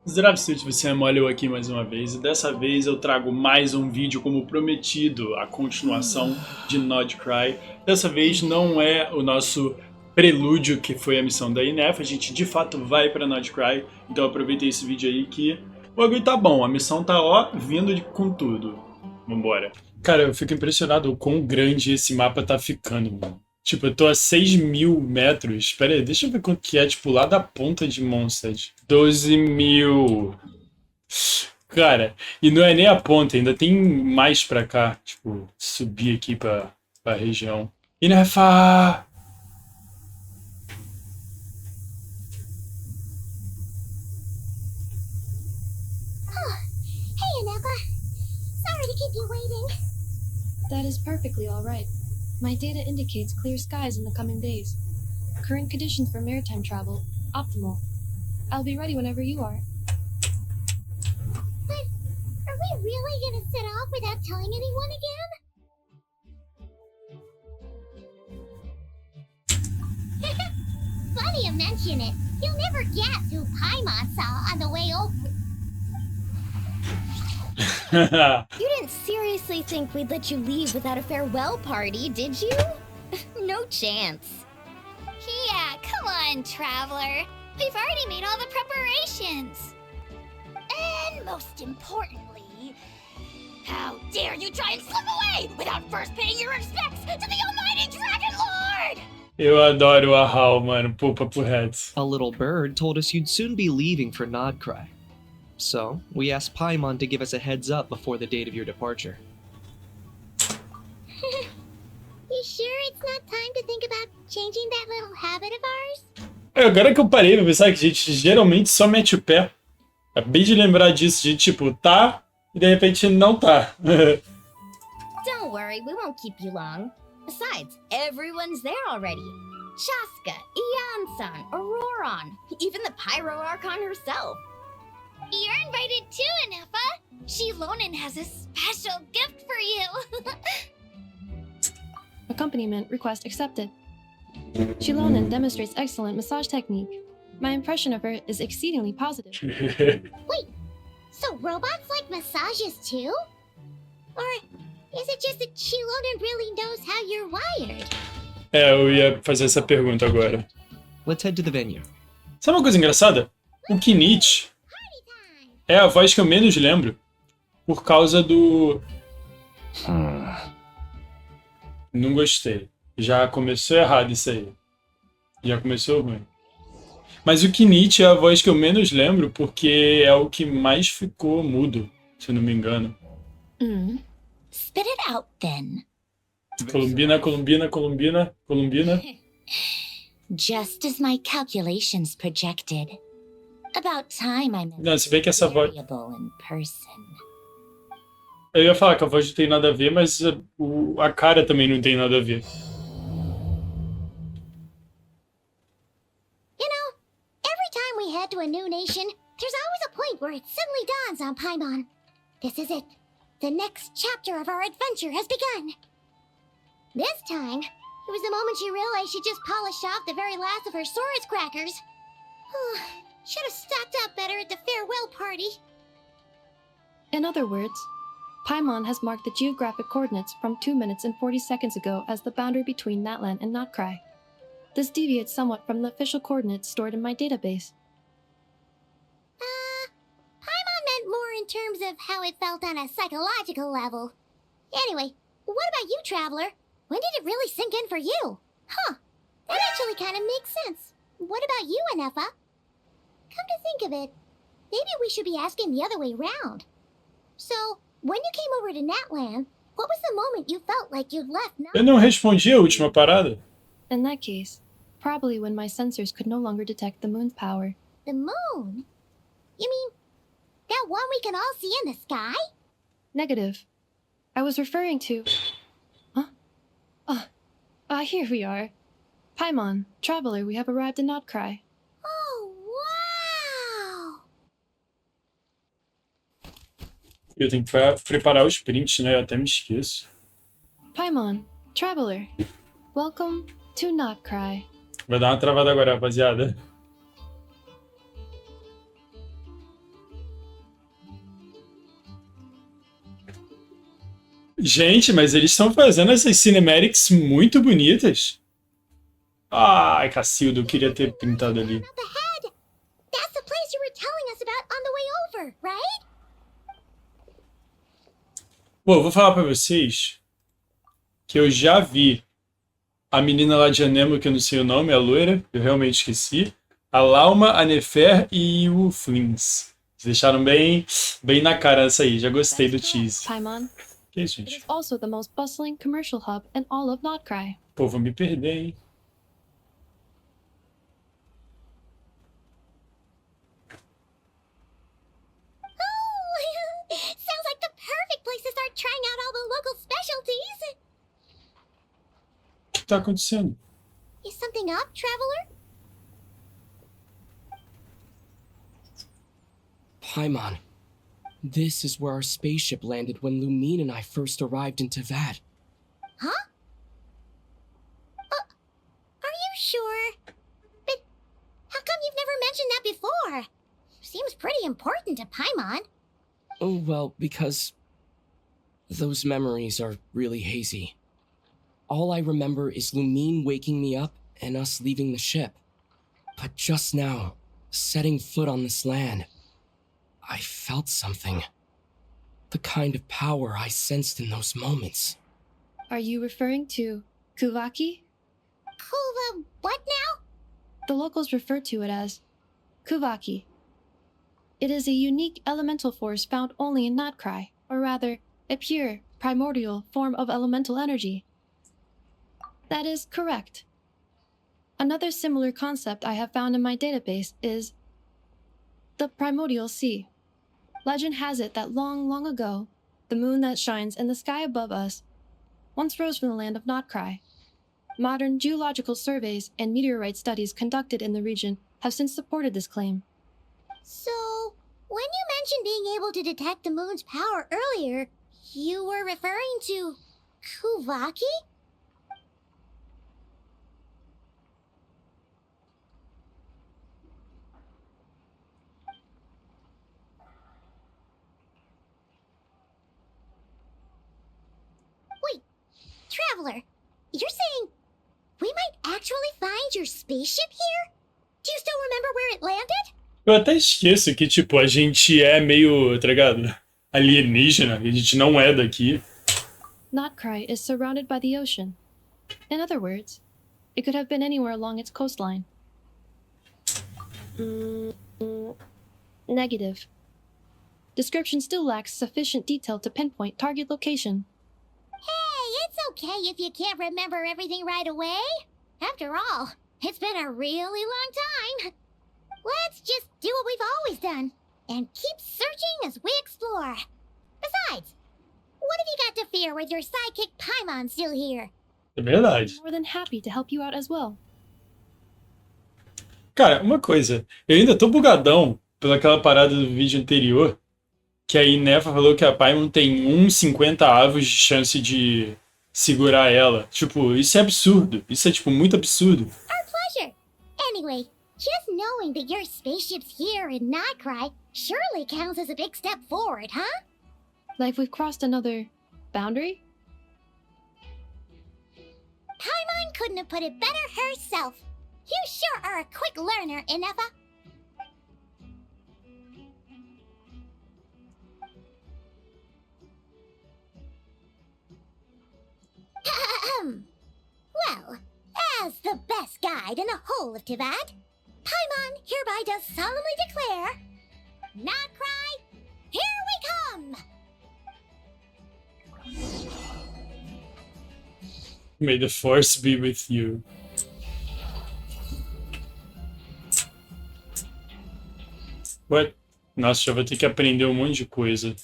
Zdravstvuite, всем, olha eu aqui mais uma vez e dessa vez eu trago mais um vídeo como prometido, a continuação de Nod-Krai. Dessa vez não é o nosso prelúdio que foi a missão da Neste, a gente de fato vai pra Nod-Krai, então aproveitei esse vídeo aí que o bagulho tá bom, a missão tá ó, vindo com tudo. Vambora. Cara, eu fico impressionado o quão grande esse mapa tá ficando, mano. Tipo, eu tô a 6.000 metros. Pera aí, deixa eu ver quanto que é, tipo, lá da ponta de Mondstadt. 12.000. Cara, e não é nem a ponta, ainda tem mais pra cá. Tipo, subir aqui pra região. Inefa! Hey, Anapa. Sorry to keep you waiting. That is perfectly all right. My data indicates clear skies in the coming days. Current conditions for maritime travel, optimal. I'll be ready whenever you are. But are we really gonna set off without telling anyone again? Funny you mention it. You'll never guess who Paimon saw on the way over. You didn't seriously think we'd let you leave without a farewell party, did you? No chance. Yeah, come on, Traveler. We've already made all the preparations. And most importantly, how dare you try and slip away without first paying your respects to the almighty Dragon Lord! Eu adoro o Ahau, mano. Pô, papo reto. A little bird told us you'd soon be leaving for Nod-Krai. So, we asked Paimon to give us a heads up before the date of your departure. You sure it's not time to think about changing that little habit of ours? Agora que eu parei pra pensar que a gente geralmente só mete o pé. Acabei de lembrar disso, de tipo, tá, e de repente não tá. Don't worry, we won't keep you long. Besides, everyone's there already. Shaska, Ian-san, Auroron, even the Pyro Archon herself. You're invited too, Anefa. Shilonen has a special gift for you. Accompaniment request accepted. Shilonen demonstrates excellent massage technique. My impression of her is exceedingly positive. Wait, so robots like massages too? Or is it just that Shilonen really knows how you're wired? Eu ia fazer essa pergunta agora. Let's head to the venue. Sabe uma coisa engraçada? O Kinich Party time! é a voz que eu menos lembro por causa do... Não gostei. Já começou errado isso aí. Já começou ruim. Mas o Kinich é a voz que eu menos lembro porque é o que mais ficou mudo, se eu não me engano. Spit it out then. Columbina, Columbina, Columbina, Columbina. Just as my calculations projected. About time I'm Não, se bem que essa voz... variable in person. Eu ia falar que a voz não tem nada a ver, mas a cara também não tem nada a ver. You know, every time we head to a new nation, there's always a point where it suddenly dawns on Paimon. This is it. The next chapter of our adventure has begun. This time, it was the moment she realized she just polished off the very last of her Saurus crackers. Should have stocked up better at the farewell party. In other words, Paimon has marked the geographic coordinates from 2 minutes and 40 seconds ago as the boundary between Natlan and Nod-Krai. This deviates somewhat from the official coordinates stored in my database. Paimon meant more in terms of how it felt on a psychological level. Anyway, what about you, Traveler? When did it really sink in for you? Huh, that actually kind of makes sense. What about you, Anefa? Come to think of it, maybe we should be asking the other way round. So, when you came over to Natlan, what was the moment you felt like you'd left Eu não respondi a última parada. In that case, probably when my sensors could no longer detect the moon's power. The moon? You mean, that one we can all see in the sky? Negative. I was referring to... Here we are. Paimon, Traveler, we have arrived in Nod-Krai. Oh, wow! Eu tenho que preparar os prints, né? Eu até me esqueço. Paimon, Traveler, welcome to Nod-Krai. Vai dar uma travada agora, rapaziada. Gente, mas eles estão fazendo essas cinematics muito bonitas. Ai, Cacildo, eu queria ter pintado ali. About the head. That's the place you were telling us about on the way over, right? Pô, eu vou falar pra vocês que eu já vi a menina lá de Anemo, que eu não sei o nome, a loira, eu realmente esqueci. A Lauma, a Nefer e o Flins. Eles deixaram bem na cara essa aí, já gostei do tease. Paimon. Que isso, It gente? is also the most bustling commercial hub in all of Nod-Krai. Pô, vou me perder, hein? Oh, sounds like the perfect place to start trying out all the local specialties. O que tá acontecendo? Is something up, traveler? Paimon, this is where our spaceship landed when Lumine and I first arrived in Teyvat. Huh? Are you sure? But how come you've never mentioned that before? Seems pretty important to Paimon. Oh, well, because those memories are really hazy. All I remember is Lumine waking me up and us leaving the ship. But just now, setting foot on this land, I felt something. The kind of power I sensed in those moments. Are you referring to Kuvaki? Kuva, what now? The locals refer to it as Kuvaki. It is a unique elemental force found only in Nod-Krai, or rather, a pure, primordial form of elemental energy. That is correct. Another similar concept I have found in my database is the primordial sea. Legend has it that long, long ago, the moon that shines in the sky above us once rose from the land of Nod-Krai. Modern geological surveys and meteorite studies conducted in the region have since supported this claim. So, when you mentioned being able to detect the moon's power earlier, you were referring to Kuvaki? Wait, Traveler, you're saying we might actually find your spaceship here? Do you still remember where it landed? Eu até esqueço que, tipo, a gente é meio, tá ligado? Alienígena, a gente não é daqui. Nod-Krai is surrounded by the ocean. In other words, it could have been anywhere along its coastline. Negative. Description still lacks sufficient detail to pinpoint target location. Hey, it's okay if you can't remember everything right away. After all, it's been a really long time. Let's just do what we've always done and keep searching as we explore. Besides, what have you got to fear with your sidekick Paimon still here? É verdade. I'm more than happy to help you out as well. Cara, uma coisa, eu ainda tô bugadão pelaquela parada do vídeo anterior, que aí Nefa falou que a Paimon tem 1,50 avos de chance de segurar ela. Tipo, isso é absurdo. Isso é, tipo, muito absurdo. Our pleasure. Anyway, just knowing that your spaceship's here in Nod-Krai surely counts as a big step forward, huh? Like we've crossed another boundary? Paimon couldn't have put it better herself. You sure are a quick learner, Inefa. Well, as the best guide in the whole of Teyvat, Paimon hereby does solemnly declare, Nod-Krai, here we come! May the force be with you. What? Nossa, já vou ter que aprender um monte de coisa.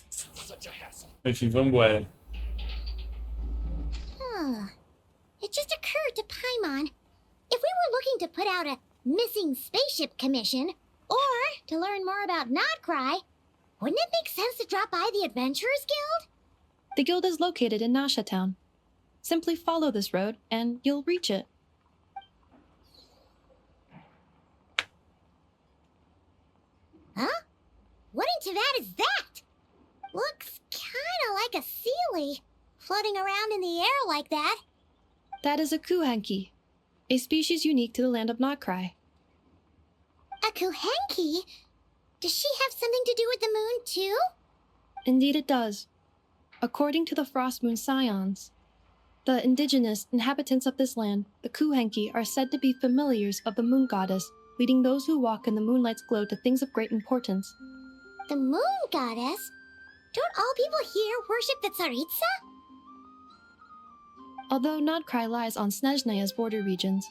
Enfim, vambora. It just occurred to Paimon, if we were looking to put out a missing spaceship commission, or to learn more about Nod-Krai, wouldn't it make sense to drop by the Adventurers Guild? The guild is located in Nasha Town. Simply follow this road and you'll reach it. Huh? What in Teyvat is that? Looks kinda like a Sealy. floating around in the air like that? That is a kuhenki, a species unique to the land of Nod-Krai. A kuhenki? Does she have something to do with the moon, too? Indeed it does. According to the Frost Moon Scions, the indigenous inhabitants of this land, the kuhenki, are said to be familiars of the moon goddess, leading those who walk in the moonlight's glow to things of great importance. The moon goddess? Don't all people here worship the Tsaritsa? Although Nod-Krai lies on Snezhneya's border regions,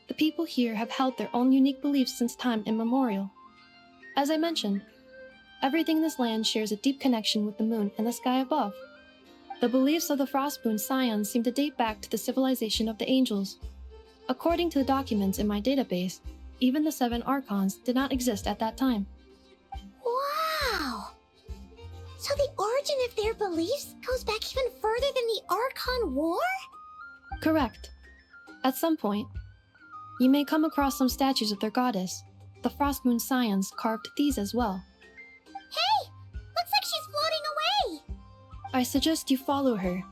the people here have held their own unique beliefs since time immemorial. As I mentioned, everything in this land shares a deep connection with the moon and the sky above. The beliefs of the Frost Moon Scions seem to date back to the civilization of the angels. According to the documents in my database, even the 7 archons did not exist at that time. Wow! So the origin of their beliefs goes back even further than the Archon War? Correct. At some point, you may come across some statues of their goddess. The Frost Moon Scions carved these as well. Hey! Looks like she's floating away! I suggest you follow her.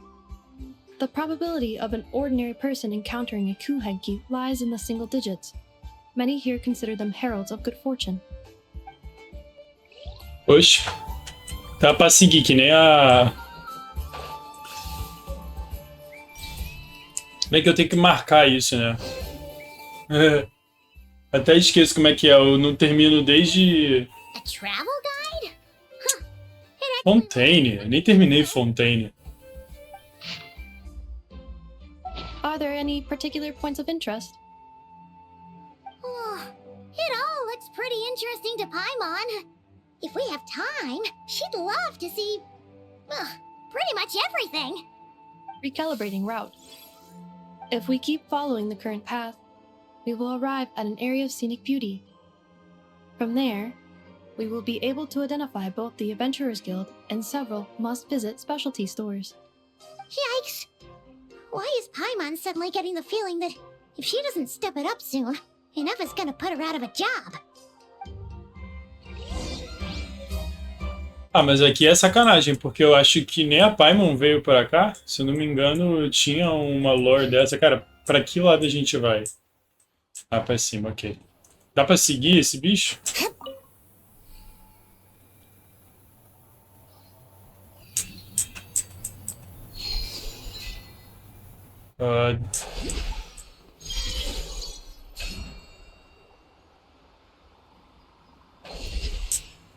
The probability of an ordinary person encountering a kuhenki lies in the single digits. Many here consider them heralds of good fortune. Oxe. Tá pra seguir, que nem a... Como é que eu tenho que marcar isso, né? Até esqueço como é que é. Eu não termino desde... A travel guide? Huh. Fontaine. Eu nem terminei Fontaine. Are there any particular points of interest? Oh, it all looks pretty interesting to Paimon. If we have time, she'd love to see... pretty much everything. Recalibrating route. If we keep following the current path, we will arrive at an area of scenic beauty. From there, we will be able to identify both the Adventurers Guild and several must-visit specialty stores. Yikes! Why is Paimon suddenly getting the feeling that if she doesn't step it up soon, enough is gonna put her out of a job? Ah, mas aqui é sacanagem, porque eu acho que nem a Paimon veio pra cá. Se eu não me engano, tinha uma lore dessa. Cara, pra que lado a gente vai? Ah, pra cima, ok. Dá pra seguir esse bicho?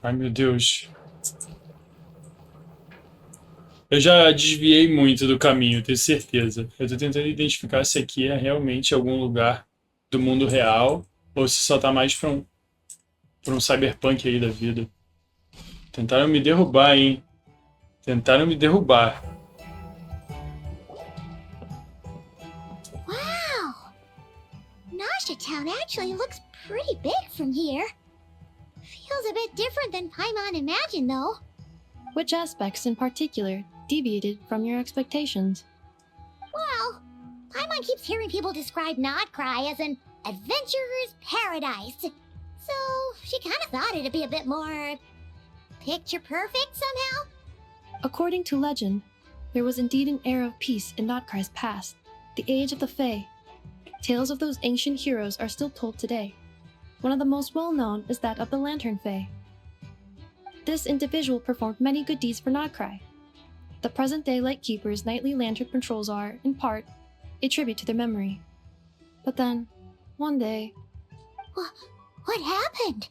Ai, meu Deus. Eu já desviei muito do caminho, tenho certeza. Eu tô tentando identificar se aqui é realmente algum lugar do mundo real ou se só tá mais pra um cyberpunk aí da vida. Tentaram me derrubar, hein? Tentaram me derrubar. Wow! Nasha Town actually looks pretty big from here. Feels a bit different than Paimon imagined, though. Which aspects in particular deviated from your expectations? Well, Paimon keeps hearing people describe Nod-Krai as an adventurer's paradise. So, she kind of thought it'd be a bit more... picture-perfect somehow? According to legend, there was indeed an era of peace in Nod-Krai's past, the age of the Fae. Tales of those ancient heroes are still told today. One of the most well-known is that of the Lantern Fae. This individual performed many good deeds for Nod-Krai. The present-day Lightkeeper's nightly lantern patrols are, in part, a tribute to their memory. But then, one day... What happened?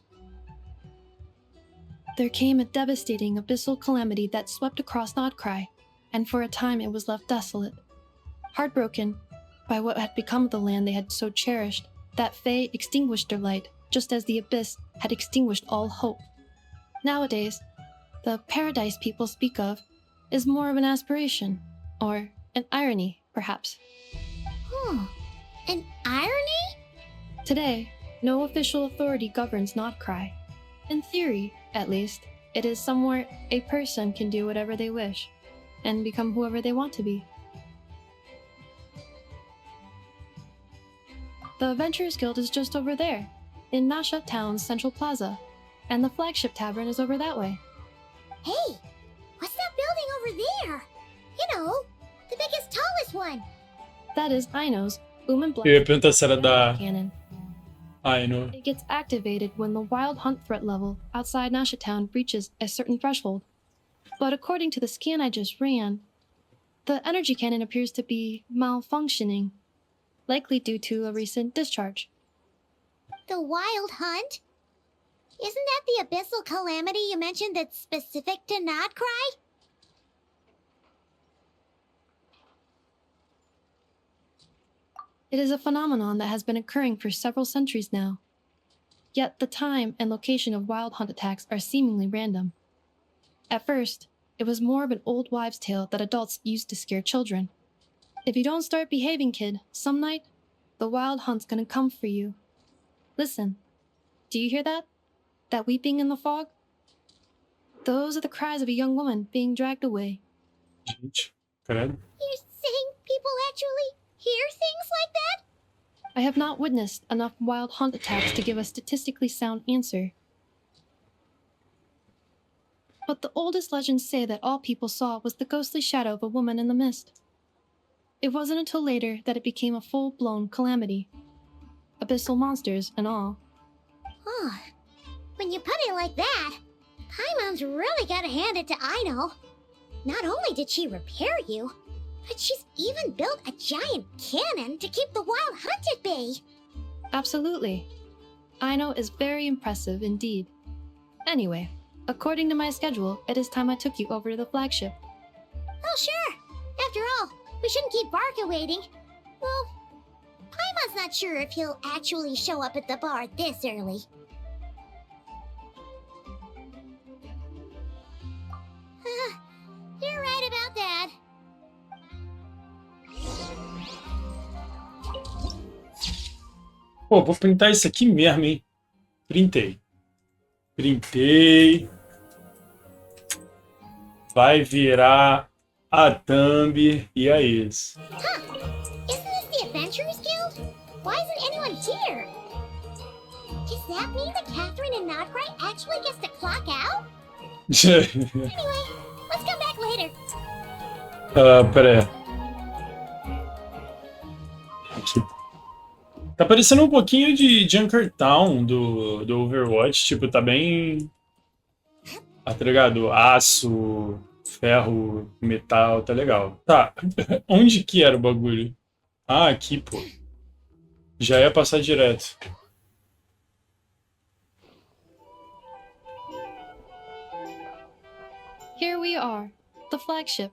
There came a devastating abyssal calamity that swept across Nod-Krai, and for a time it was left desolate. Heartbroken by what had become of the land they had so cherished, that Fae extinguished their light, just as the abyss had extinguished all hope. Nowadays, the paradise people speak of is more of an aspiration, or an irony, perhaps. An irony? Today, no official authority governs Nod-Krai. In theory, at least, it is somewhere a person can do whatever they wish, and become whoever they want to be. The Adventurers Guild is just over there, in Nasha Town's central plaza, and the flagship tavern is over that way. Hey, what's that building over there? You know, the biggest, tallest one. That is Aino's Blast Eu ia perguntar se era da cannon. Aino. It gets activated when the wild hunt threat level outside Nasha Town reaches a certain threshold. But according to the scan I just ran, the energy cannon appears to be malfunctioning, likely due to a recent discharge. The wild hunt? Isn't that the abyssal calamity you mentioned that's specific to Nod-Krai? It is a phenomenon that has been occurring for several centuries now. Yet the time and location of wild hunt attacks are seemingly random. At first, it was more of an old wives' tale that adults used to scare children. If you don't start behaving, kid, some night, the wild hunt's gonna come for you. Listen, do you hear that? That weeping in the fog? Those are the cries of a young woman being dragged away. Gente, credo. You're saying people actually hear things like that? I have not witnessed enough wild hunt attacks to give a statistically sound answer. But the oldest legends say that all people saw was the ghostly shadow of a woman in the mist. It wasn't until later that it became a full-blown calamity. Abyssal monsters and all. Oh, when you put it like that, Paimon's really gotta hand it to Aino. Not only did she repair you, but she's even built a giant cannon to keep the wild hunt at bay. Absolutely. Aino is very impressive indeed. Anyway, according to my schedule, it is time I took you over to the flagship. Oh, sure. After all, we shouldn't keep Barca waiting. Well, Paimon's not sure if he'll actually show up at the bar this early. You're right about that. Pô, vou printar isso aqui mesmo, hein? Printei. Printei. Vai virar a thumb e é isso. Isn't this the Adventurers Guild? Why isn't anyone here? Does that mean that Catherine and Nod-Krai actually gets to clock out? Anyway, let's come back later. Pera aí. Aqui. Tá parecendo um pouquinho de Junkertown do Overwatch. Tipo, tá bem... Ah, tá ligado? Aço, ferro, metal, tá legal. Tá, onde que era o bagulho? Ah, aqui, pô. Já ia passar direto. Here we are, the flagship.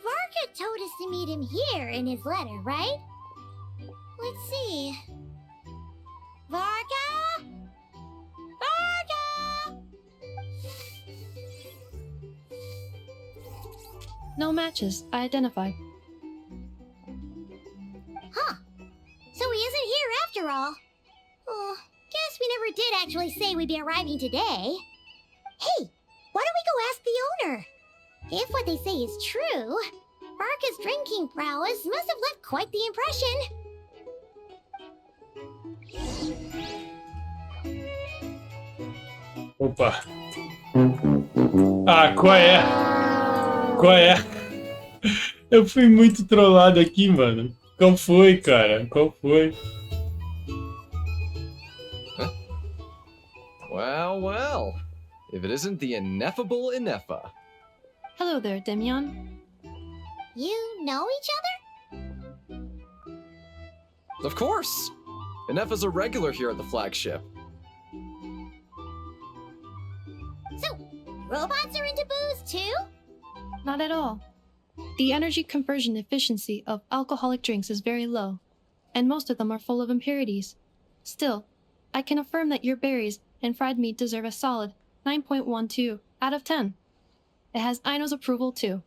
Varka told us to meet him here in his letter, right? Let's see. Varka? Varka! No matches identified. Huh. So he isn't here after all. Oh, guess we never did actually say we'd be arriving today. Hey, why don't we go ask the owner? If what they say is true, Barca's drinking prowess must have left quite the impression. Opa. Ah, qual é? Qual é? Eu fui muito trollado aqui, mano. Qual foi, cara? Qual foi? Well, well. If it isn't the ineffable Ineffa. Hello there, Demion. You know each other? Of course! Ineffa's a regular here at the flagship. So, robots are into booze too? Not at all. The energy conversion efficiency of alcoholic drinks is very low, and most of them are full of impurities. Still, I can affirm that your berries and fried meat deserve a solid 9.12 out of 10. It has Aino's approval too.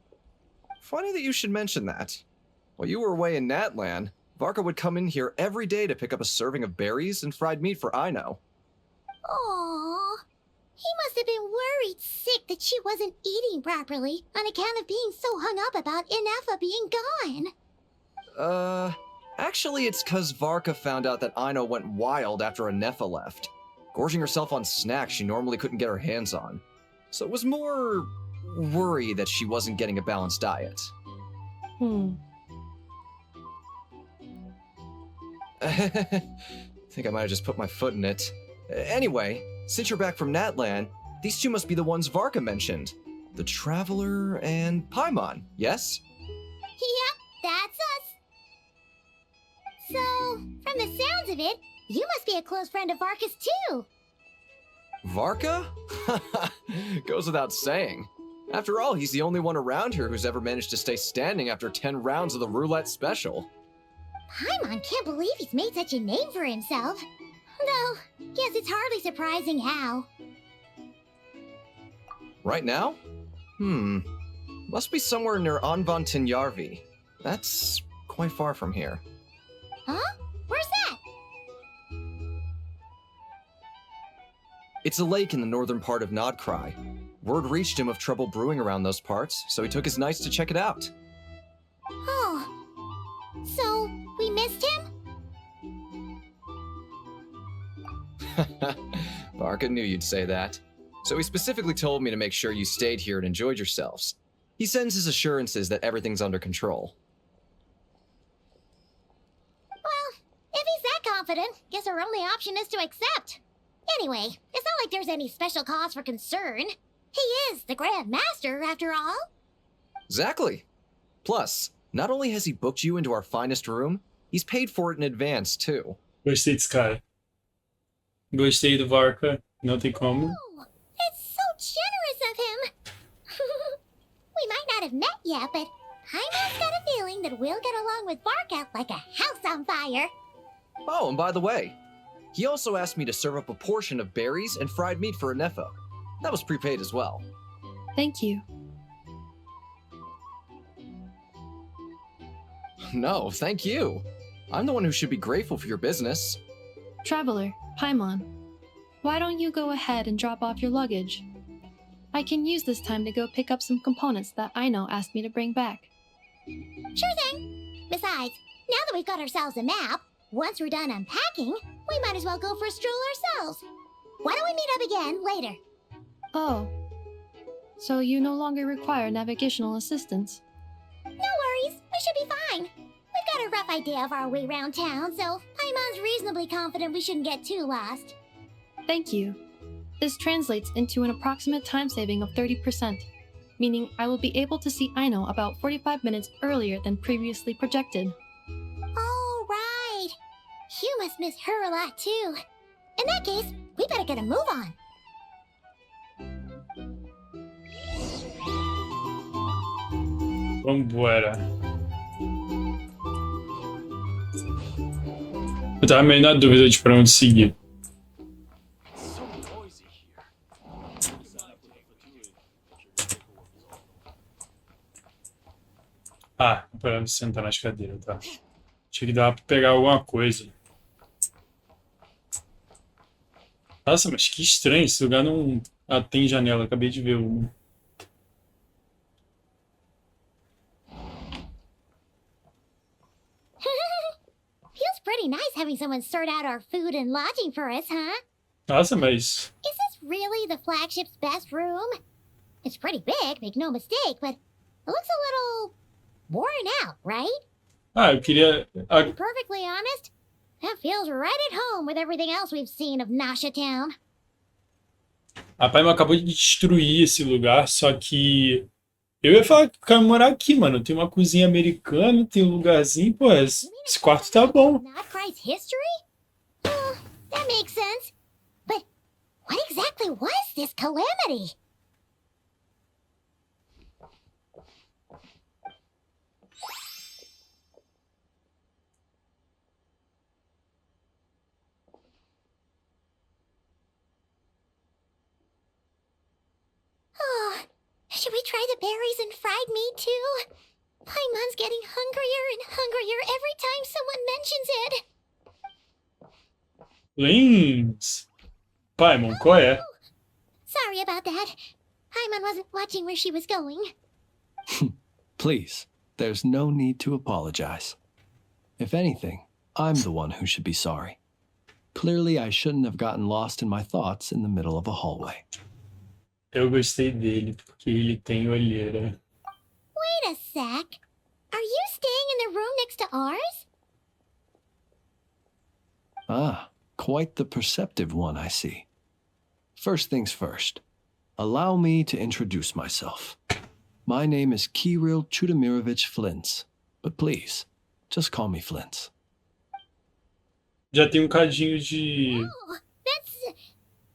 Funny that you should mention that. While you were away in Natlan, Varka would come in here every day to pick up a serving of berries and fried meat for Aino. Aww. He must have been worried sick that she wasn't eating properly on account of being so hung up about Ineffa being gone. Actually it's 'cause Varka found out that Aino went wild after Ineffa left, gorging herself on snacks she normally couldn't get her hands on. So it was more worry that she wasn't getting a balanced diet. I think I might have just put my foot in it. Anyway, since you're back from Natlan, these two must be the ones Varka mentioned. The Traveler and Paimon, yes? Yep, that's us. So, from the sounds of it, you must be a close friend of Varka's too. Varka? Goes without saying. After all, he's the only one around here who's ever managed to stay standing after 10 rounds of the roulette special. Paimon can't believe he's made such a name for himself. Though, guess it's hardly surprising how. Right now? Must be somewhere near Anvan Tinyarvi. That's quite far from here. Huh? Where's that? It's a lake in the northern part of Nod-Krai. Word reached him of trouble brewing around those parts, so he took his knights to check it out. Oh. So, we missed him? Varka knew you'd say that. So he specifically told me to make sure you stayed here and enjoyed yourselves. He sends his assurances that everything's under control. Well, if he's that confident, guess our only option is to accept. Anyway, it's not like there's any special cause for concern. He is the Grand Master, after all. Exactly. Plus, not only has he booked you into our finest room, he's paid for it in advance, too. Gostei desse cara. Gostei do Varka. Não tem como. Oh, it's so generous of him. We might not have met yet, but Paimon's got a feeling that we'll get along with Varka like a house on fire. Oh, and by the way, he also asked me to serve up a portion of berries and fried meat for Anefa. That was prepaid as well. Thank you. No, thank you. I'm the one who should be grateful for your business. Traveler, Paimon, why don't you go ahead and drop off your luggage? I can use this time to go pick up some components that Aino asked me to bring back. Sure thing. Besides, now that we've got ourselves a map, once we're done unpacking, we might as well go for a stroll ourselves. Why don't we meet up again later? Oh, so you no longer require navigational assistance? No worries, we should be fine. We've got a rough idea of our way around town, so Paimon's reasonably confident we shouldn't get too lost. Thank you. This translates into an approximate time saving of 30%, meaning I will be able to see Aino about 45 minutes earlier than previously projected. Oh, right. You must miss her a lot, too. In that case, we better get a move on. Vambora. Eu tava meio na dúvida de pra onde seguir. Ah, pra onde sentar nas cadeiras, tá. Achei que dava pra pegar alguma coisa. Nossa, mas que estranho, esse lugar não... Ah, tem janela, acabei de ver uma. Feels pretty nice having someone sort out our food and lodging for us, huh? Nossa, mas... Is this really the flagship's best room? It's pretty big, make no mistake, but it looks a little worn out, right? Ah, eu queria... To be perfectly honest, that feels right at home with everything else we've seen of Nasha Town. A Paimon acabou de destruir esse lugar, só que... Eu ia falar que eu quero morar aqui, mano. Tem uma cozinha americana, tem um lugarzinho, pô, esse quarto tá bom. Nod-Krai's history? Oh, that makes sense. But what exactly was this calamity? Oh, should we try the berries and fried meat too? Paimon's getting hungrier and hungrier every time someone mentions it. Lins! Paimon, qual é? Sorry about that. Paimon wasn't watching where she was going. Please, there's no need to apologize. If anything, I'm the one who should be sorry. Clearly, I shouldn't have gotten lost in my thoughts in the middle of a hallway. Eu gostei dele porque ele tem olheira. Wait a sec. Are you staying in the room next to ours? Ah, quite the perceptive one, I see. First things first, allow me to introduce myself. My name is Kirill Chudamirovich Flintz, but please, just call me Flintz. Já tem um cadinho de Oh, that's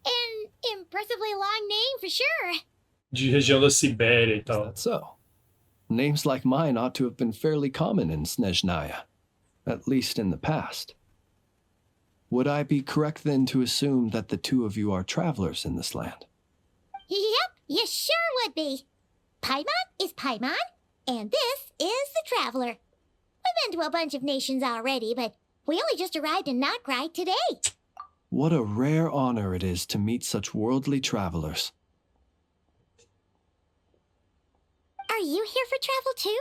an impressively long name for sure. região da Sibéria e Is tal. that so? Names like mine ought to have been fairly common in Snezhnaya, at least in the past. Would I be correct then to assume that the two of you are travelers in this land? Yep, you sure would be. Paimon is Paimon, and this is the Traveler. We've been to a bunch of nations already, but we only just arrived in Nod-Krai today. What a rare honor it is to meet such worldly travelers. Are you here for travel too?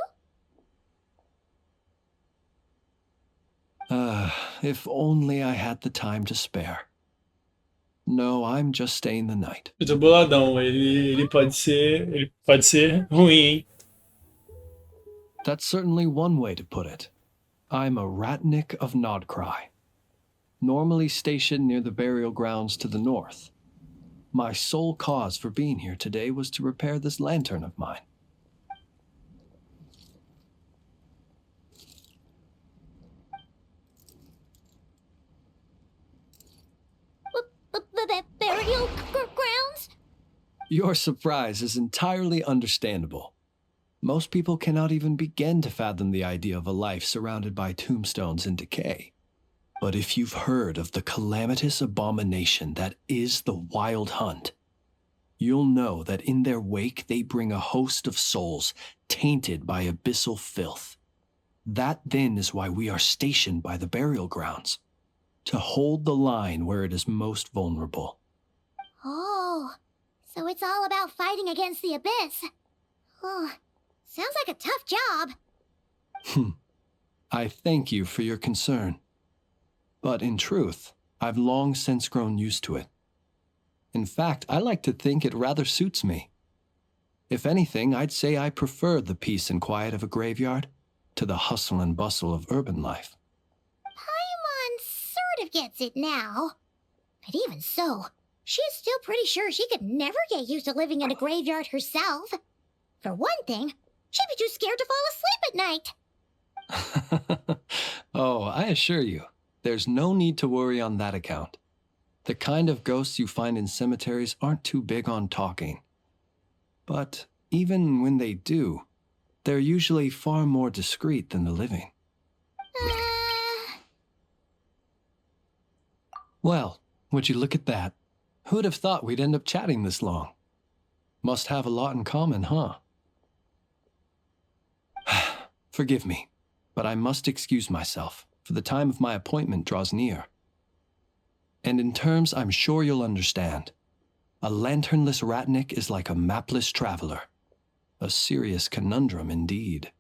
If only I had the time to spare. No, I'm just staying the night. Eu tô boladão, ele pode ser ruim, hein? That's certainly one way to put it. I'm a Ratnik of Nod-Krai, normally stationed near the burial grounds to the north. My sole cause for being here today was to repair this lantern of mine. Burial grounds? Your surprise is entirely understandable. Most people cannot even begin to fathom the idea of a life surrounded by tombstones and decay. But if you've heard of the calamitous abomination that is the Wild Hunt, you'll know that in their wake they bring a host of souls tainted by abyssal filth. That then is why we are stationed by the burial grounds, to hold the line where it is most vulnerable. Oh, so it's all about fighting against the abyss. Oh, sounds like a tough job. I thank you for your concern. But in truth, I've long since grown used to it. In fact, I like to think it rather suits me. If anything, I'd say I prefer the peace and quiet of a graveyard to the hustle and bustle of urban life. Paimon sort of gets it now. But even so, she's still pretty sure she could never get used to living in a graveyard herself. For one thing, she'd be too scared to fall asleep at night. Oh, I assure you, there's no need to worry on that account. The kind of ghosts you find in cemeteries aren't too big on talking. But even when they do, they're usually far more discreet than the living. Well, would you look at that? Who'd have thought we'd end up chatting this long? Must have a lot in common, huh? Forgive me, but I must excuse myself, for the time of my appointment draws near. And in terms I'm sure you'll understand, a lanternless Ratnik is like a mapless traveler. A serious conundrum indeed.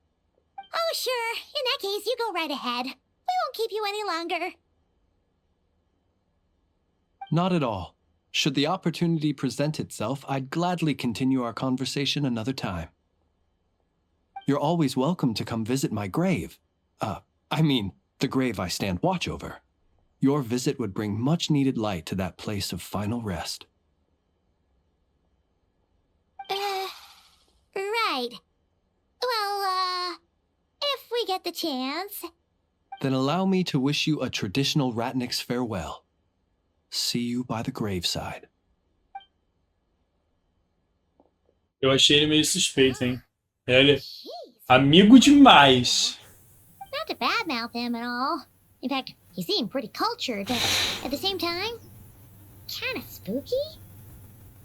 Oh, sure. In that case, you go right ahead. We won't keep you any longer. Not at all. Should the opportunity present itself, I'd gladly continue our conversation another time. You're always welcome to come visit my grave. I mean, the grave I stand watch over. Your visit would bring much-needed light to that place of final rest. Right. Well, if we get the chance. Then allow me to wish you a traditional Ratnik's farewell. See you by the graveside. Eu achei ele meio suspeito, hein? Ele é Jeez. amigo demais. Not to badmouth him at all. In fact, he seemed pretty cultured, but at the same time, kind of spooky.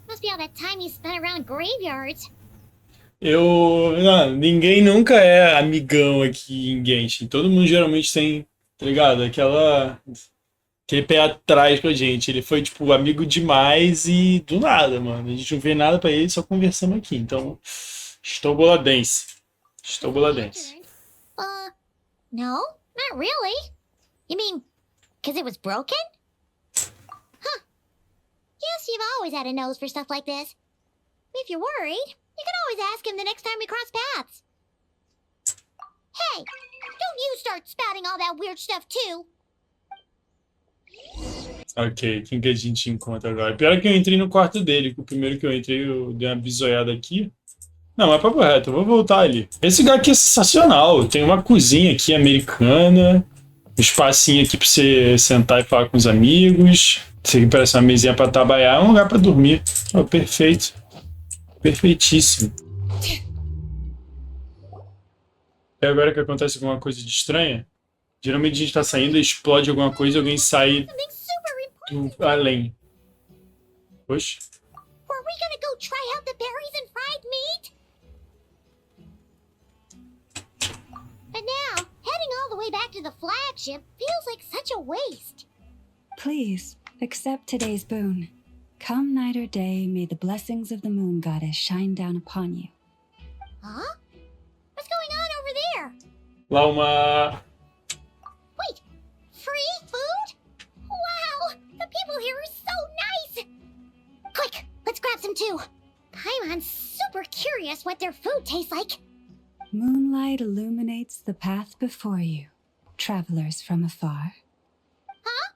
Must be all that time he spent around graveyards. Não, ninguém nunca é amigão aqui em Genshin. Todo mundo geralmente tem, tá ligado? Aquele pé atrás com a gente. Ele foi, tipo, amigo demais e do nada, mano. A gente não vê nada pra ele, só conversamos aqui. Então, estou boladense. Estou boladense. No, not really. You mean, because it was broken? Huh. Guess you've always had a nose for stuff like this. If you're worried, you can always ask him the next time we cross paths. Hey, don't you start spouting all that weird stuff too. Ok, quem que a gente encontra agora? Pior que eu entrei no quarto dele, que o primeiro que eu entrei eu dei uma bisoiada aqui. Não, mas papo reto, eu vou voltar ali. Esse lugar aqui é sensacional, tem uma cozinha aqui americana, um espacinho aqui pra você sentar e falar com os amigos. Isso aqui parece uma mesinha pra trabalhar, é um lugar pra dormir. Oh, perfeito. Perfeitíssimo. E agora que acontece alguma coisa de estranha, geralmente a gente tá saindo, explode alguma coisa e alguém sai do além. Oxe. Were we gonna go try out the berries and fried meat? But now, heading all the way back to the flagship feels like such a waste. Please, accept today's boon. Come night or day, may the blessings of the moon goddess shine down upon you. Huh? What's going on over there? Lá uma... Wait, free food? Wow, the people here are so nice! Quick, let's grab some too. Paimon's super curious what their food tastes like. Moonlight illuminates the path before you, travelers from afar. Huh?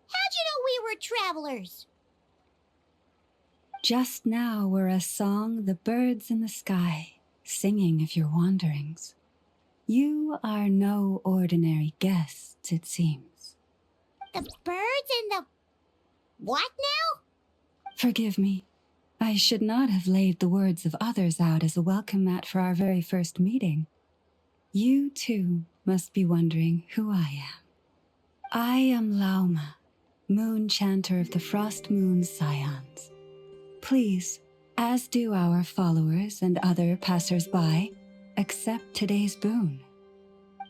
How'd you know we were travelers? Just now were a song the birds in the sky, singing of your wanderings. You are no ordinary guests, it seems. The birds in the... what now? Forgive me. I should not have laid the words of others out as a welcome mat for our very first meeting. You, too, must be wondering who I am. I am Lauma, moon chanter of the Frost Moon Scions. Please, as do our followers and other passers-by, accept today's boon.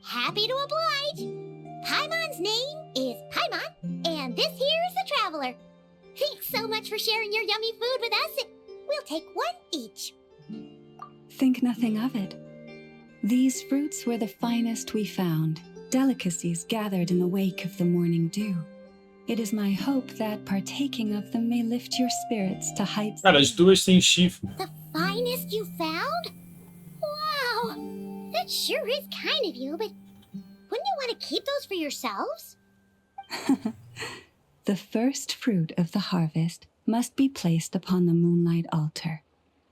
Happy to oblige. Paimon's name is Paimon, and this here is the traveler. Thanks so much for sharing your yummy food with us. We'll take one each. Think nothing of it. These fruits were the finest we found, delicacies gathered in the wake of the morning dew. It is my hope that partaking of them may lift your spirits to heights... Cara, as duas têm chifre. The finest you found? Wow, that sure is kind of you, but wouldn't you want to keep those for yourselves? The first fruit of the harvest must be placed upon the moonlight altar,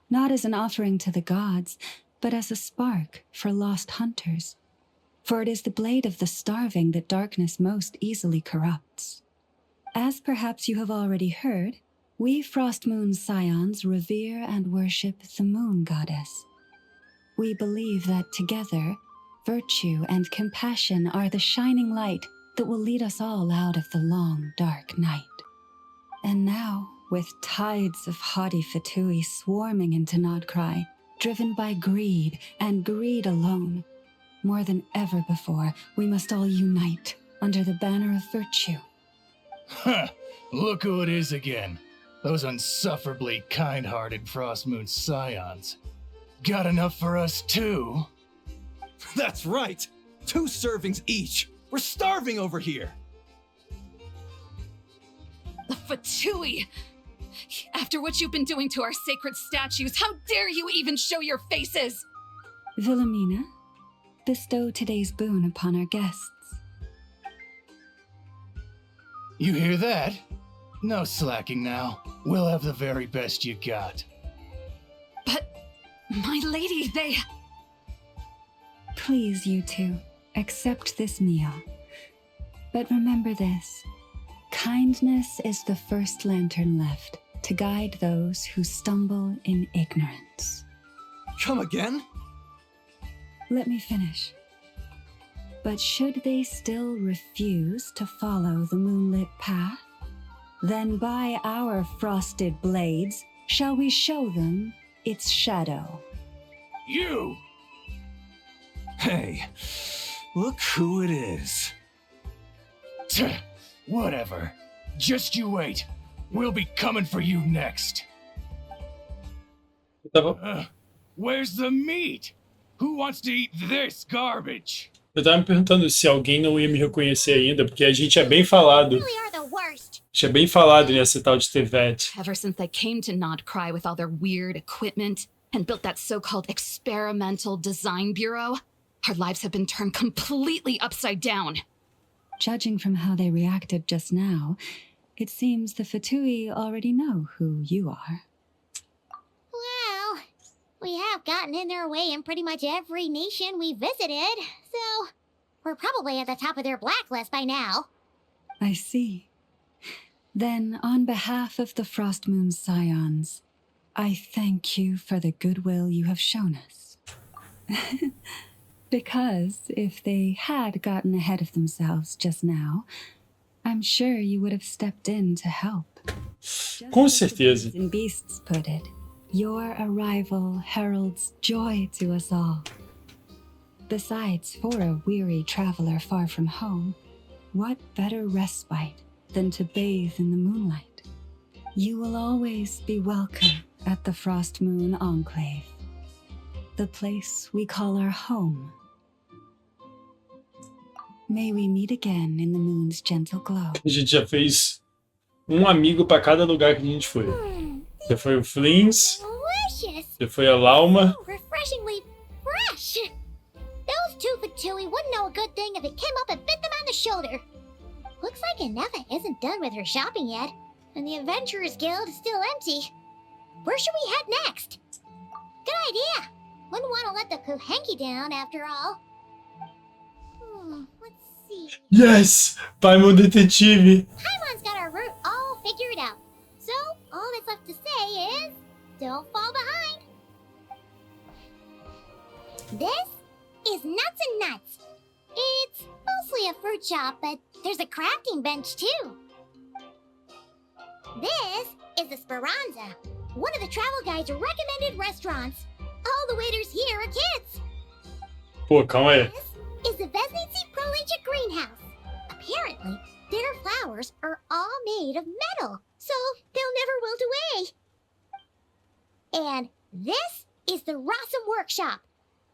not as an offering to the gods, but as a spark for lost hunters. For it is the blade of the starving that darkness most easily corrupts. As perhaps you have already heard, we Frost Moon Scions revere and worship the moon goddess. We believe that together, virtue and compassion are the shining light that will lead us all out of the long, dark night. And now, with tides of haughty Fatui swarming into Nod-Krai, driven by greed and greed alone, more than ever before, we must all unite under the banner of virtue. Huh, look who it is again. Those unsufferably kind-hearted Frost Moon Scions. Got enough for us too? That's right! 2 servings each! We're starving over here! Fatui! After what you've been doing to our sacred statues, how dare you even show your faces? Wilhelmina, bestow today's boon upon our guests. You hear that? No slacking now. We'll have the very best you got. But, my lady, they... Please, you two, accept this meal. But remember this. Kindness is the first lantern left to guide those who stumble in ignorance. Come again? Let me finish. But should they still refuse to follow the moonlit path, then by our frosted blades shall we show them its shadow. You! Hey, look who it is. Tch, whatever. Just you wait. We'll be coming for you next. Tá bom. Where's the meat? Who wants to eat this garbage? Eu tava me perguntando se alguém não ia me reconhecer ainda, porque a gente é bem falado the worst. Tinha bem falado nessa tal de Tevet. Ever since they came to Nod-Krai with all their weird equipment and built that so-called experimental design bureau, our lives have been turned completely upside down. Judging from how they reacted just now, it seems the Fatui already know who you are. Well, we have gotten in their way in pretty much every nation we visited, so we're probably at the top of their blacklist by now. I see. Then, on behalf of the Frost Moon Scions, I thank you for the goodwill you have shown us. Because if they had gotten ahead of themselves just now, I'm sure you would have stepped in to help. Com Just as the certeza. birds and beasts put it, your arrival heralds joy to us all. Besides, for a weary traveler far from home, what better respite than to bathe in the moonlight? You will always be welcome at the Frost Moon Enclave, the place we call our home. May we meet again in the moon's gentle glow. A gente já fez um amigo pra cada lugar que a gente foi. Já foi o Flins, Delicious. já foi a Lauma. So refreshingly fresh. Those two Fatui wouldn't know a good thing if it came up and bit them on the shoulder. Looks like Inefa isn't done with her shopping yet, and the Adventurers Guild is still empty. Where should we head next? Good idea. Wouldn't want to let the Kuhenki down after all. Let's see. Yes! Paimon Detetive! Paimon's got our route all figured out. So, all that's left to say is, don't fall behind. This is Nuts and Nuts. It's mostly a fruit shop, but there's a crafting bench too. This is the Speranza, one of the travel guide's recommended restaurants. All the waiters here are kids. Pô, calma aí. This is the Vesnitsi Prolicha greenhouse. Apparently, their flowers are all made of metal, so they'll never wilt away. And this is the Rossum Workshop.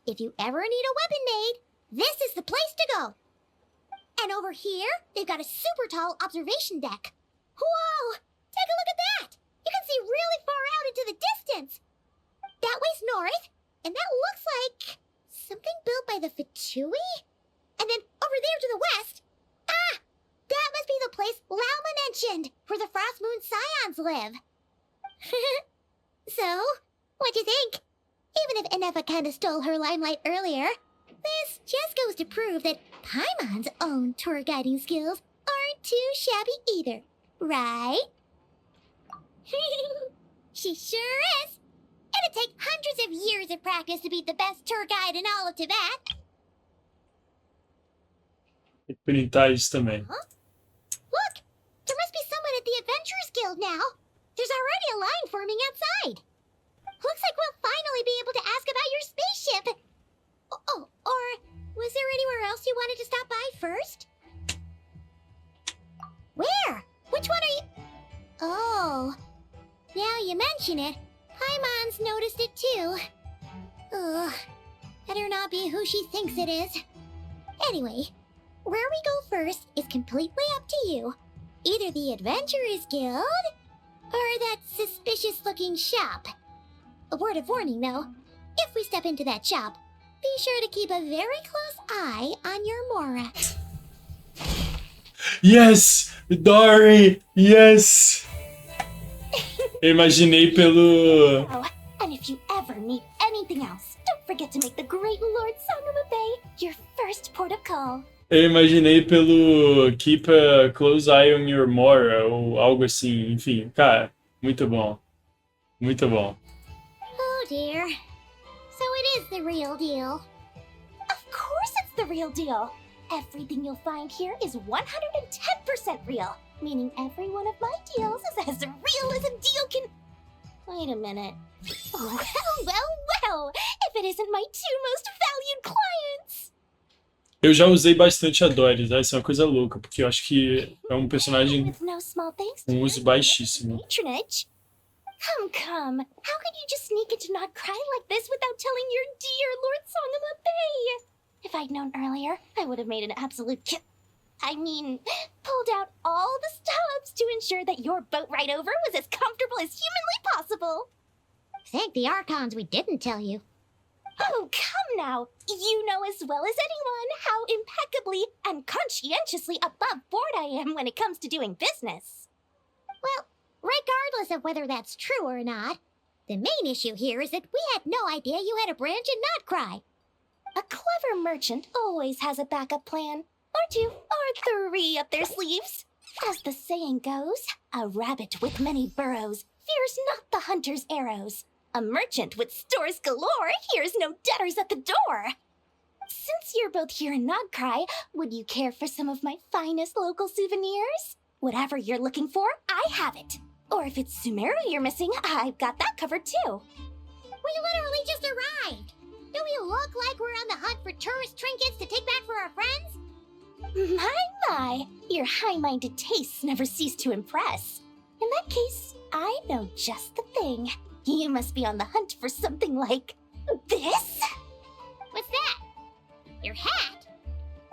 If you ever need a weapon made, this is the place to go. And over here, they've got a super tall observation deck. Whoa! Take a look at that! You can see really far out into the distance. That way's north, and that looks like something built by the Fatui? And then over there to the west, that must be the place Lauma mentioned, where the Frost Moon Scions live. So, what'd you think? Even if Inefa kinda stole her limelight earlier, this just goes to prove that Paimon's own tour guiding skills aren't too shabby either, right? She sure is. It'd take hundreds of years of practice to be the best tour guide in all of Tibet. Tem que printar isso também. Look, there must be someone at the Adventurers Guild now. There's already a line forming outside. Looks like we'll finally be able to ask about your spaceship. Oh, or was there anywhere else you wanted to stop by first? Where? Which one are you? Oh, now you mention it, Paimon's noticed it too. Ugh, better not be who she thinks it is. Anyway, where we go first is completely up to you. Either the Adventurers Guild, or that suspicious-looking shop. A word of warning, though. If we step into that shop, be sure to keep a very close eye on your Mora. Yes! Dory! Yes! Eu imaginei pelo... Oh, and if you ever need anything else, don't forget to make the great Lord Sangama Bay your first port of call. Eu imaginei pelo Keep a Close Eye on Your Mora, ou algo assim, enfim. Cara, muito bom. Muito bom. Oh dear. So it is the real deal. Of course it's the real deal. Everything you'll find here is 110% real. Meaning every one of my deals is as real as a deal can... Wait a minute. Well, if it isn't my two most valued clients. Eu já usei bastante a Dory, tá? Isso é uma coisa louca, porque eu acho que é um personagem With no small thanks to com your uso baixíssimo. patronage. Come. How could you just sneak into Nod-Krai like this without telling your dear Lord Sangama Bay? If I'd known earlier, I would have made an absolute I mean, pulled out all the stops to ensure that your boat ride over was as comfortable as humanly possible. Thank the Archons we didn't tell you. Oh, come now. You know as well as anyone how impeccably and conscientiously above board I am when it comes to doing business. Well, regardless of whether that's true or not, the main issue here is that we had no idea you had a branch in Nod-Krai. A clever merchant always has a backup plan, or 2, or 3 up their sleeves. As the saying goes, a rabbit with many burrows fears not the hunter's arrows. A merchant with stores galore hears no debtors at the door. Since you're both here in Nod-Krai, would you care for some of my finest local souvenirs? Whatever you're looking for, I have it. Or if it's Sumeru you're missing, I've got that covered too. We literally just arrived. Do we look like we're on the hunt for tourist trinkets to take back for our friends? My, your high-minded tastes never cease to impress. In that case, I know just the thing. You must be on the hunt for something like this? What's that? Your hat?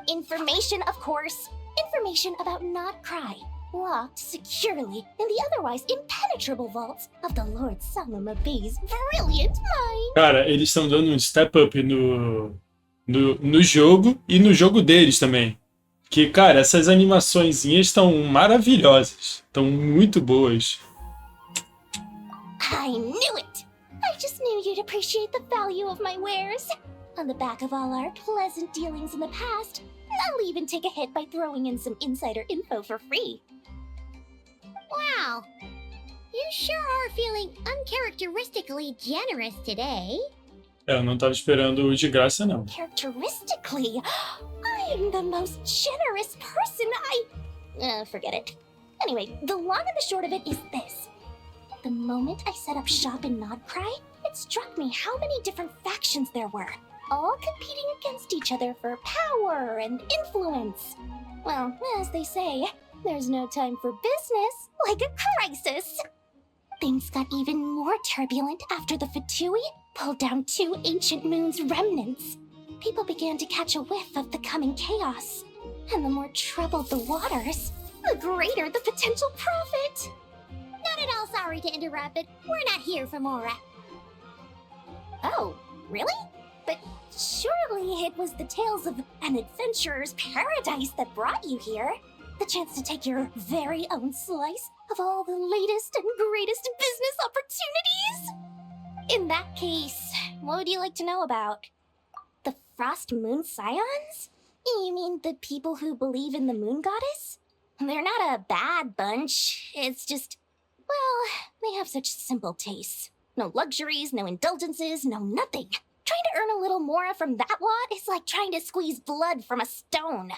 Information, of course. Information about Nod-Krai, locked securely in the otherwise impenetrable vaults of the Lord Salama Bay's brilliant mind. Cara, eles estão dando um step up no jogo e no jogo deles também. Que, cara, essas animaçõezinhas estão maravilhosas. Estão muito boas. I knew it! I just knew you'd appreciate the value of my wares. On the back of all our pleasant dealings in the past, I'll even take a hit by throwing in some insider info for free. Wow. You sure are feeling uncharacteristically generous today. Eu não tava esperando o de graça, não. Characteristically, I'm the most generous person forget it. Anyway, the long and the short of it is this. The moment I set up shop in Nod-Krai, it struck me how many different factions there were, all competing against each other for power and influence. Well, as they say, there's no time for business like a crisis. Things got even more turbulent after the Fatui pulled down 2 ancient moon's remnants. People began to catch a whiff of the coming chaos. And the more troubled the waters, the greater the potential profit. Not at all sorry to interrupt, but we're not here for Mora. Oh, really? But surely it was the tales of an adventurer's paradise that brought you here. The chance to take your very own slice of all the latest and greatest business opportunities? In that case, what would you like to know about? The Frost Moon Scions? You mean the people who believe in the moon goddess? They're not a bad bunch, it's just, well, they have such simple tastes. No luxuries, no indulgences, no nothing. Trying to earn a little more from that lot is like trying to squeeze blood from a stone.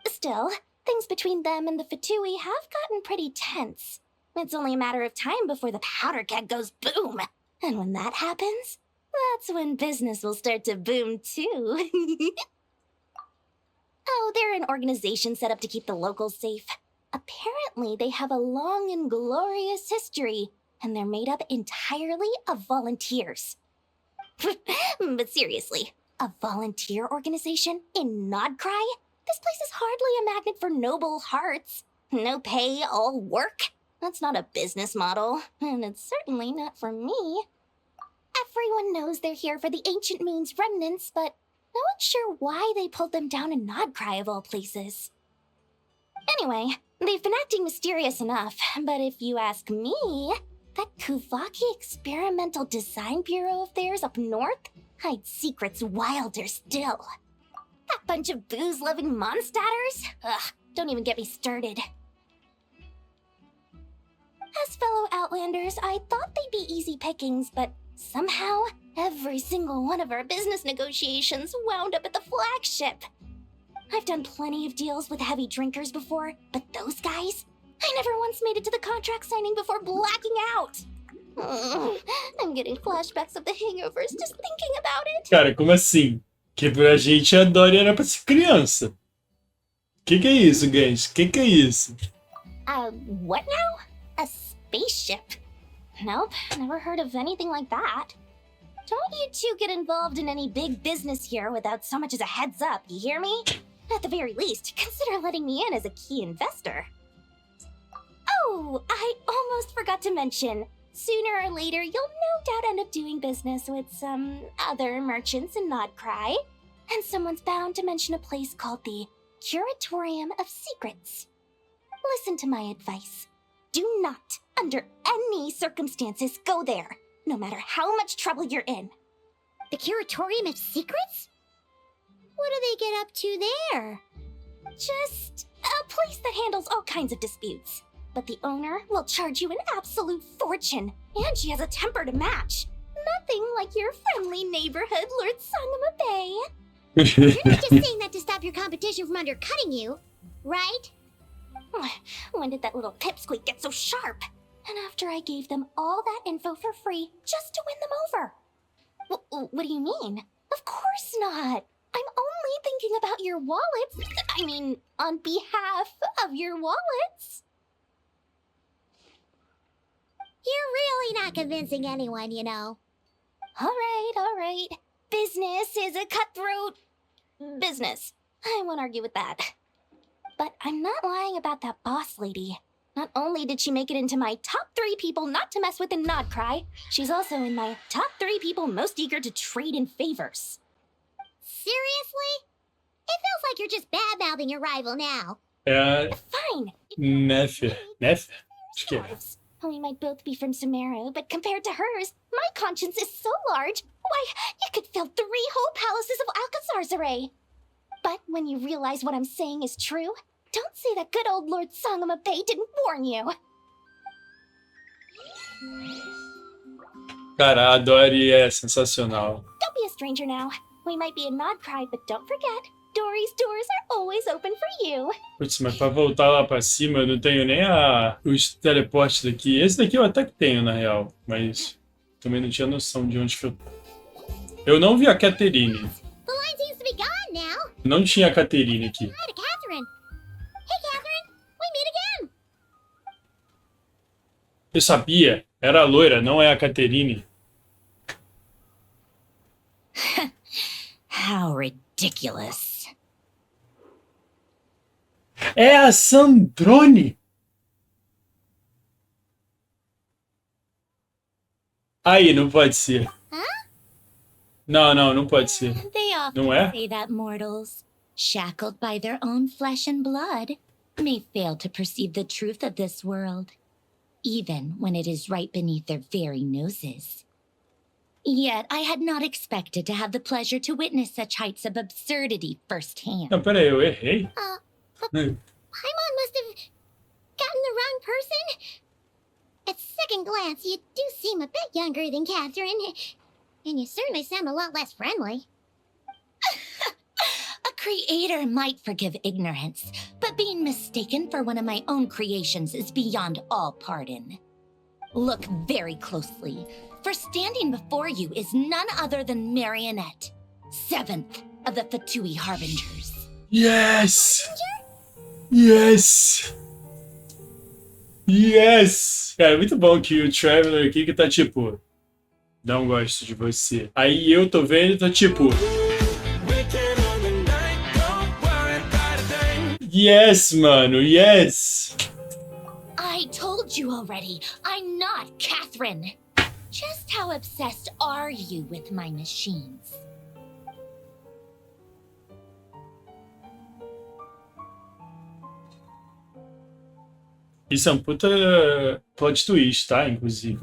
Still, things between them and the Fatui have gotten pretty tense. It's only a matter of time before the powder keg goes boom. And when that happens, that's when business will start to boom too. Oh, they're an organization set up to keep the locals safe. Apparently, they have a long and glorious history, and they're made up entirely of volunteers. But seriously, a volunteer organization in Nod-Krai? This place is hardly a magnet for noble hearts. No pay, all work. That's not a business model, and it's certainly not for me. Everyone knows they're here for the Ancient Moon's remnants, but no one's sure why they pulled them down in Nod-Krai of all places. Anyway, they've been acting mysterious enough, but if you ask me, that Kuvaki Experimental Design Bureau of theirs up north hides secrets wilder still. That bunch of booze-loving monstaters? Ugh, don't even get me started. As fellow Outlanders, I thought they'd be easy pickings, but somehow, every single one of our business negotiations wound up at the flagship. I've done plenty of deals with heavy drinkers before, but those guys? I never once made it to the contract signing before blacking out. I'm getting flashbacks of the hangovers just thinking about it. Cara, como assim? Que pra gente a Dory era pra ser criança. Que é isso, Gens? Que é isso? What now? A spaceship? Nope, never heard of anything like that. Don't you two get involved in any big business here without so much as a heads up, you hear me? At the very least, consider letting me in as a key investor. Oh, I almost forgot to mention. Sooner or later, you'll no doubt end up doing business with some other merchants in Nod-Krai. And someone's bound to mention a place called the Curatorium of Secrets. Listen to my advice. Do not, under any circumstances, go there, no matter how much trouble you're in. The Curatorium of Secrets? What do they get up to there? Just a place that handles all kinds of disputes. But the owner will charge you an absolute fortune, and she has a temper to match. Nothing like your friendly neighborhood Lord Sangama Bay. You're not just saying that to stop your competition from undercutting you, right? When did that little pipsqueak get so sharp? And after I gave them all that info for free just to win them over. What do you mean? Of course not. I'm only thinking about your wallets. I mean, on behalf of your wallets. You're really not convincing anyone, you know. All right. Business is a cutthroat business. I won't argue with that. But I'm not lying about that boss lady. Not only did she make it into my top 3 people not to mess with in Nod-Krai, she's also in my top 3 people most eager to trade in favors. Seriously? It feels like you're just bad-mouthing your rival now. Fine. Neste. Acho que é. We might both be from Sumeru, but compared to hers, my conscience is so large, why, it could fill 3 whole palaces of Alcazar's array. But when you realize what I'm saying is true, don't say that good old Lord Sangama Bay didn't warn you. Cara, a Dory é sensacional. Don't be a stranger now. We might be in Nod-Krai, but don't forget, Dory's doors are always open for you. Putz, mas pra voltar lá pra cima eu não tenho nem os teleportes daqui. Esse daqui eu até que tenho, na real. Mas também não tinha noção de onde que eu... Eu não vi a Catherine. The line seems to be gone now. Não tinha a Catherine aqui. Hi to Catherine. Hey, Catherine. We meet again. Eu sabia. Era a loira, não é a Catherine. How ridiculous. É a Sandrone! Aí, não pode ser. Não pode ser. They often Não é? say that mortals, shackled by their own flesh and blood, may fail to perceive the truth of this world, even when it is right beneath their very noses. Yet I had not expected to have the pleasure to witness such heights of absurdity firsthand. Não, peraí, eu errei? Paimon must have gotten the wrong person. At second glance, you do seem a bit younger than Catherine. And you certainly sound a lot less friendly. A creator might forgive ignorance, but being mistaken for one of my own creations is beyond all pardon. Look very closely, for standing before you is none other than Marionette, 7th of the Fatui Harbingers. Yes! Yes! Yes! Cara, muito bom que o Traveler aqui que tá tipo... Não gosto de você. Aí eu tô vendo e tô tipo... Yes, mano, yes! I told you already, I'm not Catherine. Just how obsessed are you with my machines? Isso é um puta plot twist, tá? Inclusive.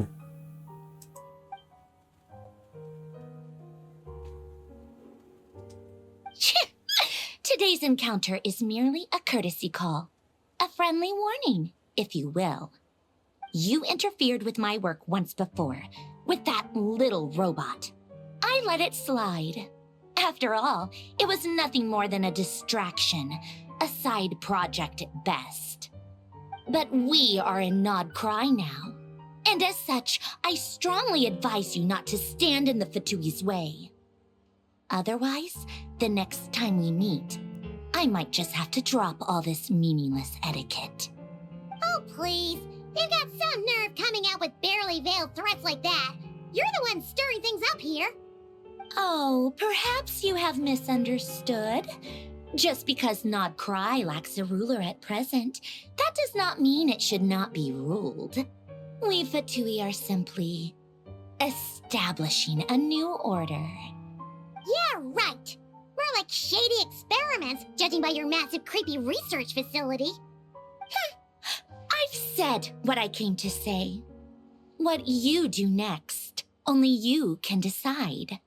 Today's encounter is merely a courtesy call. A friendly warning, if you will. You interfered with my work once before, with that little robot. I let it slide. After all, it was nothing more than a distraction, a side project at best. But we are in Nod-Krai now, and as such, I strongly advise you not to stand in the Fatui's way. Otherwise, the next time we meet, I might just have to drop all this meaningless etiquette. Oh, please. You've got some nerve coming out with barely veiled threats like that. You're the one stirring things up here. Oh, perhaps you have misunderstood. Just because Nod-Krai lacks a ruler at present, that does not mean it should not be ruled. We Fatui are simply establishing a new order. Yeah, right. We're like shady experiments, judging by your massive creepy research facility. I've said what I came to say. What you do next, only you can decide.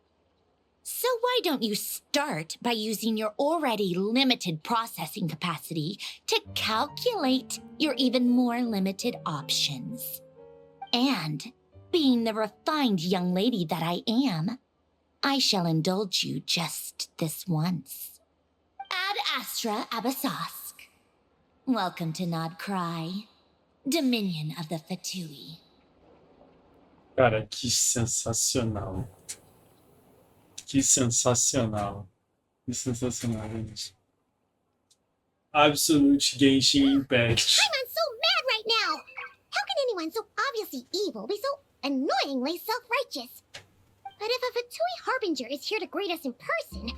So why don't you start by using your already limited processing capacity to calculate your even more limited options? And, being the refined young lady that I am, I shall indulge you just this once. Ad Astra Abasosk. Welcome to Nod-Krai, Dominion of the Fatui. Cara, que sensacional. Que sensacional. Que sensacional, gente. Absolute Genshin Impact. I'm so mad right now! How can anyone so obviously evil be so annoyingly self-righteous? But if a Fatui Harbinger is here to greet us in person,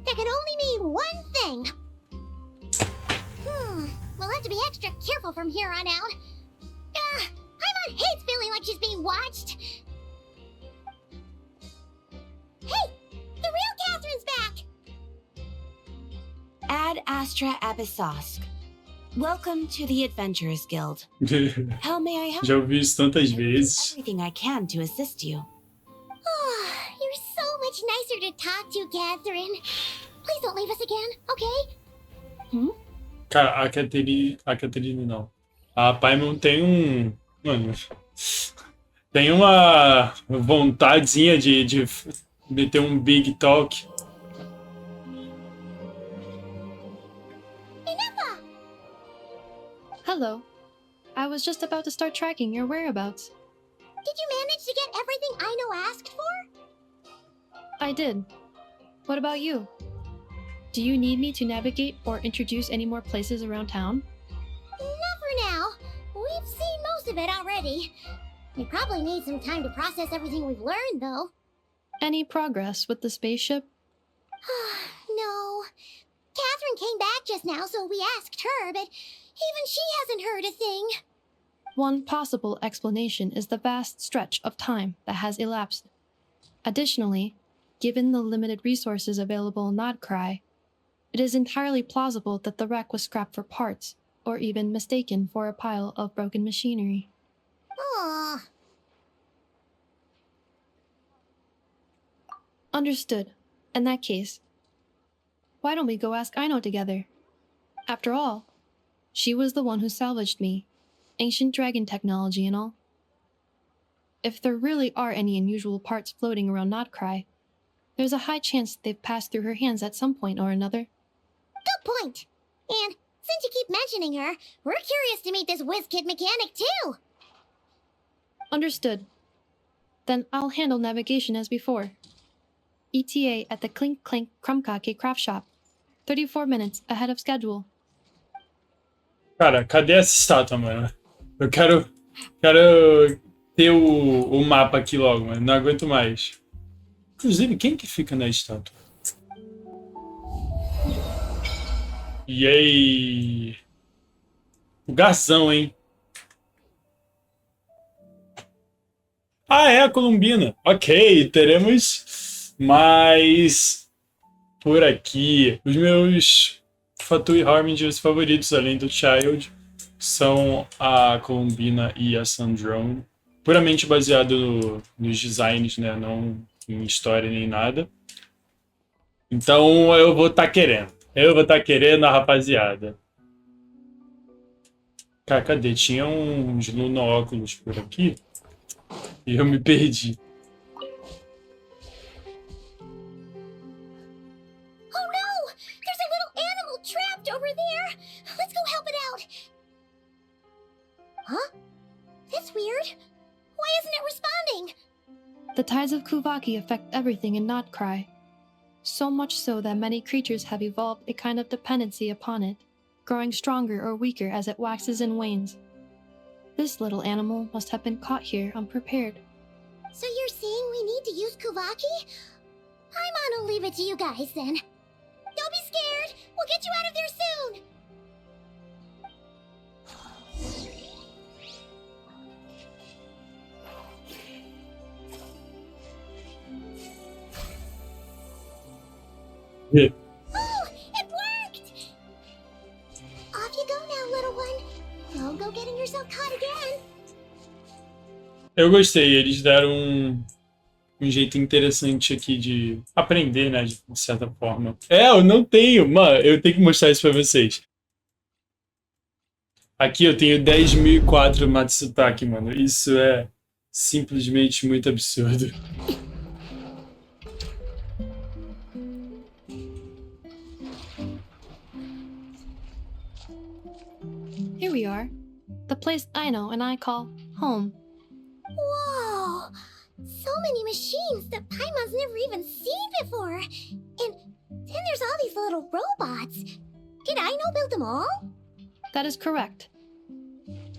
that can only mean one thing. We'll have to be extra careful from here on out. Paimon hates feeling like she's being watched. Hey! The real Catherine's back! Ad Astra Abasosk. Welcome to the Adventurers Guild. How may I help? Já ouvi isso tantas vezes. Everything I can to assist you. You're so much nicer to talk to, Catherine. Please don't leave us again, okay? Cara, a Catherine não. A Paimon tem mano, tem uma vontadezinha de meter um big talk. Hello. I was just about to start tracking your whereabouts. Did you manage to get everything Aino asked for? I did. What about you? Do you need me to navigate or introduce any more places around town? Not for now. We've seen most of it already. We probably need some time to process everything we've learned, though. Any progress with the spaceship? No. Catherine came back just now, so we asked her, but even she hasn't heard a thing. One possible explanation is the vast stretch of time that has elapsed. Additionally, given the limited resources available in Nod-Krai, it is entirely plausible that the wreck was scrapped for parts, or even mistaken for a pile of broken machinery. Aww. Understood. In that case, why don't we go ask Aino together? After all, she was the one who salvaged me, ancient dragon technology and all. If there really are any unusual parts floating around Nod-Krai, there's a high chance they've passed through her hands at some point or another. Good point. And since you keep mentioning her, we're curious to meet this whiz-kid mechanic too. Understood. Then I'll handle navigation as before. ETA at the Clink Clank Krumkake craft shop. 34 minutes ahead of schedule. Cara, cadê essa estátua, mano? Eu quero ter o mapa aqui logo, mano. Não aguento mais. Inclusive, quem que fica na estátua? Yay! O Garzão, hein? Ah, é a Columbina. Ok, teremos mais por aqui. Os meus Fatui Harmingers favoritos, além do Child, são a Columbina e a Sandrone. Puramente baseado nos designs, né? Não em história nem nada. Então eu vou estar querendo. Eu vou estar querendo a rapaziada. Cara, cadê? Tinha uns lunóculos por aqui. E eu me perdi. Oh no! There's a little animal trapped over there! Let's go help it out! Huh? That's weird. Why isn't it responding? The tides of Kuvaki affect everything in Nod-Krai. So much so that many creatures have evolved a kind of dependency upon it, growing stronger or weaker as it waxes and wanes. This little animal must have been caught here unprepared. So you're saying we need to use Kuvaki? I'm gonna leave it to you guys then. Don't be scared. We'll get you out of there soon! Yeah. Oh, it worked! Off you go now, little one. Don't go getting yourself caught again. Eu gostei, eles deram um jeito interessante aqui de aprender, né, de certa forma. Eu não tenho, mano, eu tenho que mostrar isso pra vocês. Aqui eu tenho 10.004 Matsutake, mano. Isso é simplesmente muito absurdo. Here we are. The place I know and I call home. Whoa! So many machines that Paimon's never even seen before. And then there's all these little robots. Did Aino build them all? That is correct.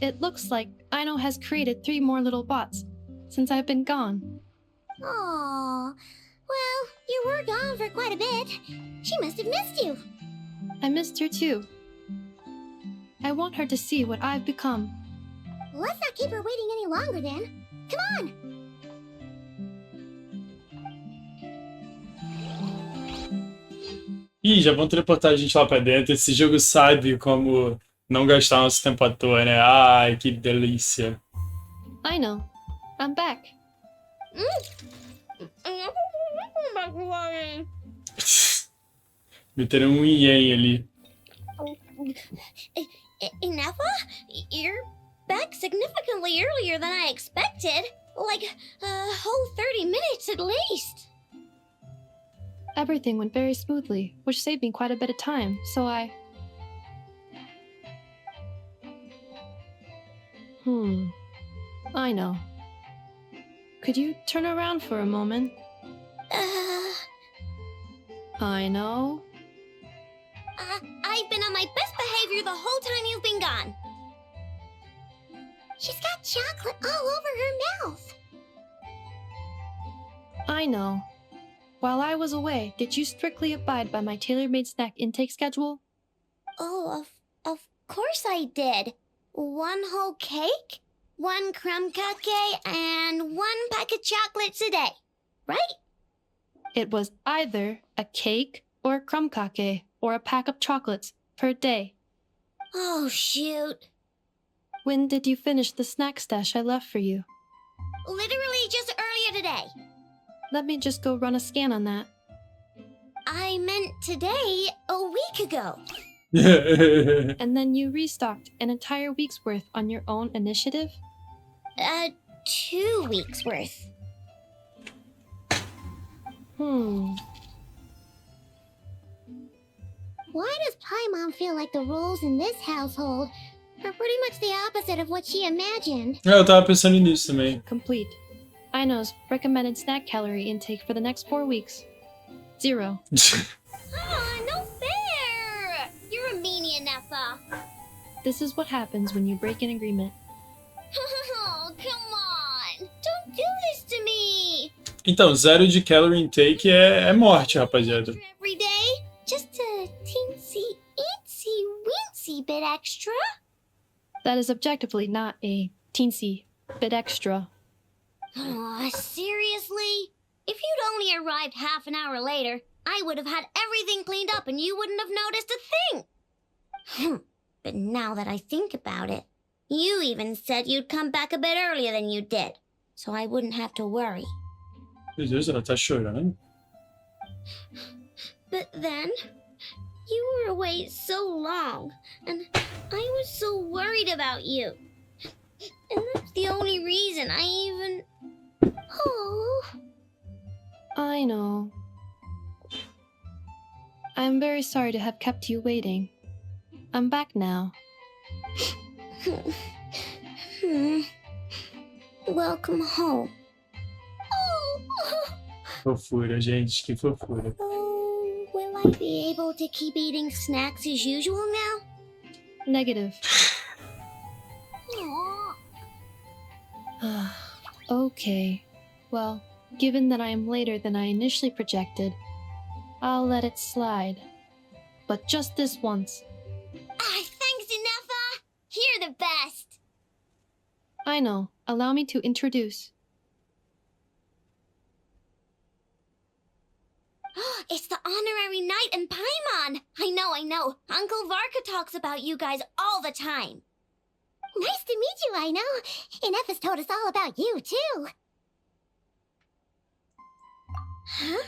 It looks like Aino has created 3 more little bots since I've been gone. Aw. Well, you were gone for quite a bit. She must have missed you. I missed her too. I want her to see what I've become. Let's not keep her waiting any longer then. Come on! Ih, já vão teleportar a gente lá pra dentro. Esse jogo sabe como não gastar nosso tempo à toa, né? Ai, que delícia. I know. I'm back. Meteram um ien ali. Ineffa? You're back significantly earlier than I expected. Like a whole 30 minutes at least. Everything went very smoothly, which saved me quite a bit of time, so I know. Could you turn around for a moment? I know. I've been on my best behavior the whole time you've been gone. She's got chocolate all over her mouth. I know. While I was away, did you strictly abide by my tailor-made snack intake schedule? Oh, of course I did. 1 whole cake, 1 crumb cupcake, and 1 pack of chocolates a day, right? It was either a cake or a crumb cake or a pack of chocolates per day. Oh, shoot. When did you finish the snack stash I left for you? Literally just earlier today. Let me just go run a scan on that. I meant today, a week ago. And then you restocked an entire week's worth on your own initiative? 2 weeks worth. Why does Paimon feel like the roles in this household are pretty much the opposite of what she imagined? Eu tava pensando nisso também. Complete. Aino's recommended snack calorie intake for the next 4 weeks. 0. No fair! You're a meanie, Neffa. This is what happens when you break an agreement. Oh, come on! Don't do this to me! Então, 0 de calorie intake é morte, rapaziada. Every day? Just a teensy bit extra? That is objectively not a teensy bit extra. Oh, seriously? If you'd only arrived half an hour later, I would have had everything cleaned up and you wouldn't have noticed a thing. But now that I think about it, you even said you'd come back a bit earlier than you did, so I wouldn't have to worry. Meu Deus, ela tá chorando. But then, you were away so long, and I was so worried about you. And that's the only reason I even... Oh. I know. I'm very sorry to have kept you waiting. I'm back now. Welcome home. Fofura, gente, que fofura. Oh, will I be able to keep eating snacks as usual now? Negative. Okay. Well, given that I am later than I initially projected, I'll let it slide. but just this once. Thanks, Inefa! You're the best! I know. Allow me to introduce. It's the honorary knight and Paimon! I know. Uncle Varka talks about you guys all the time. Nice to meet you, I know. Inefa's told us all about you, too. Huh?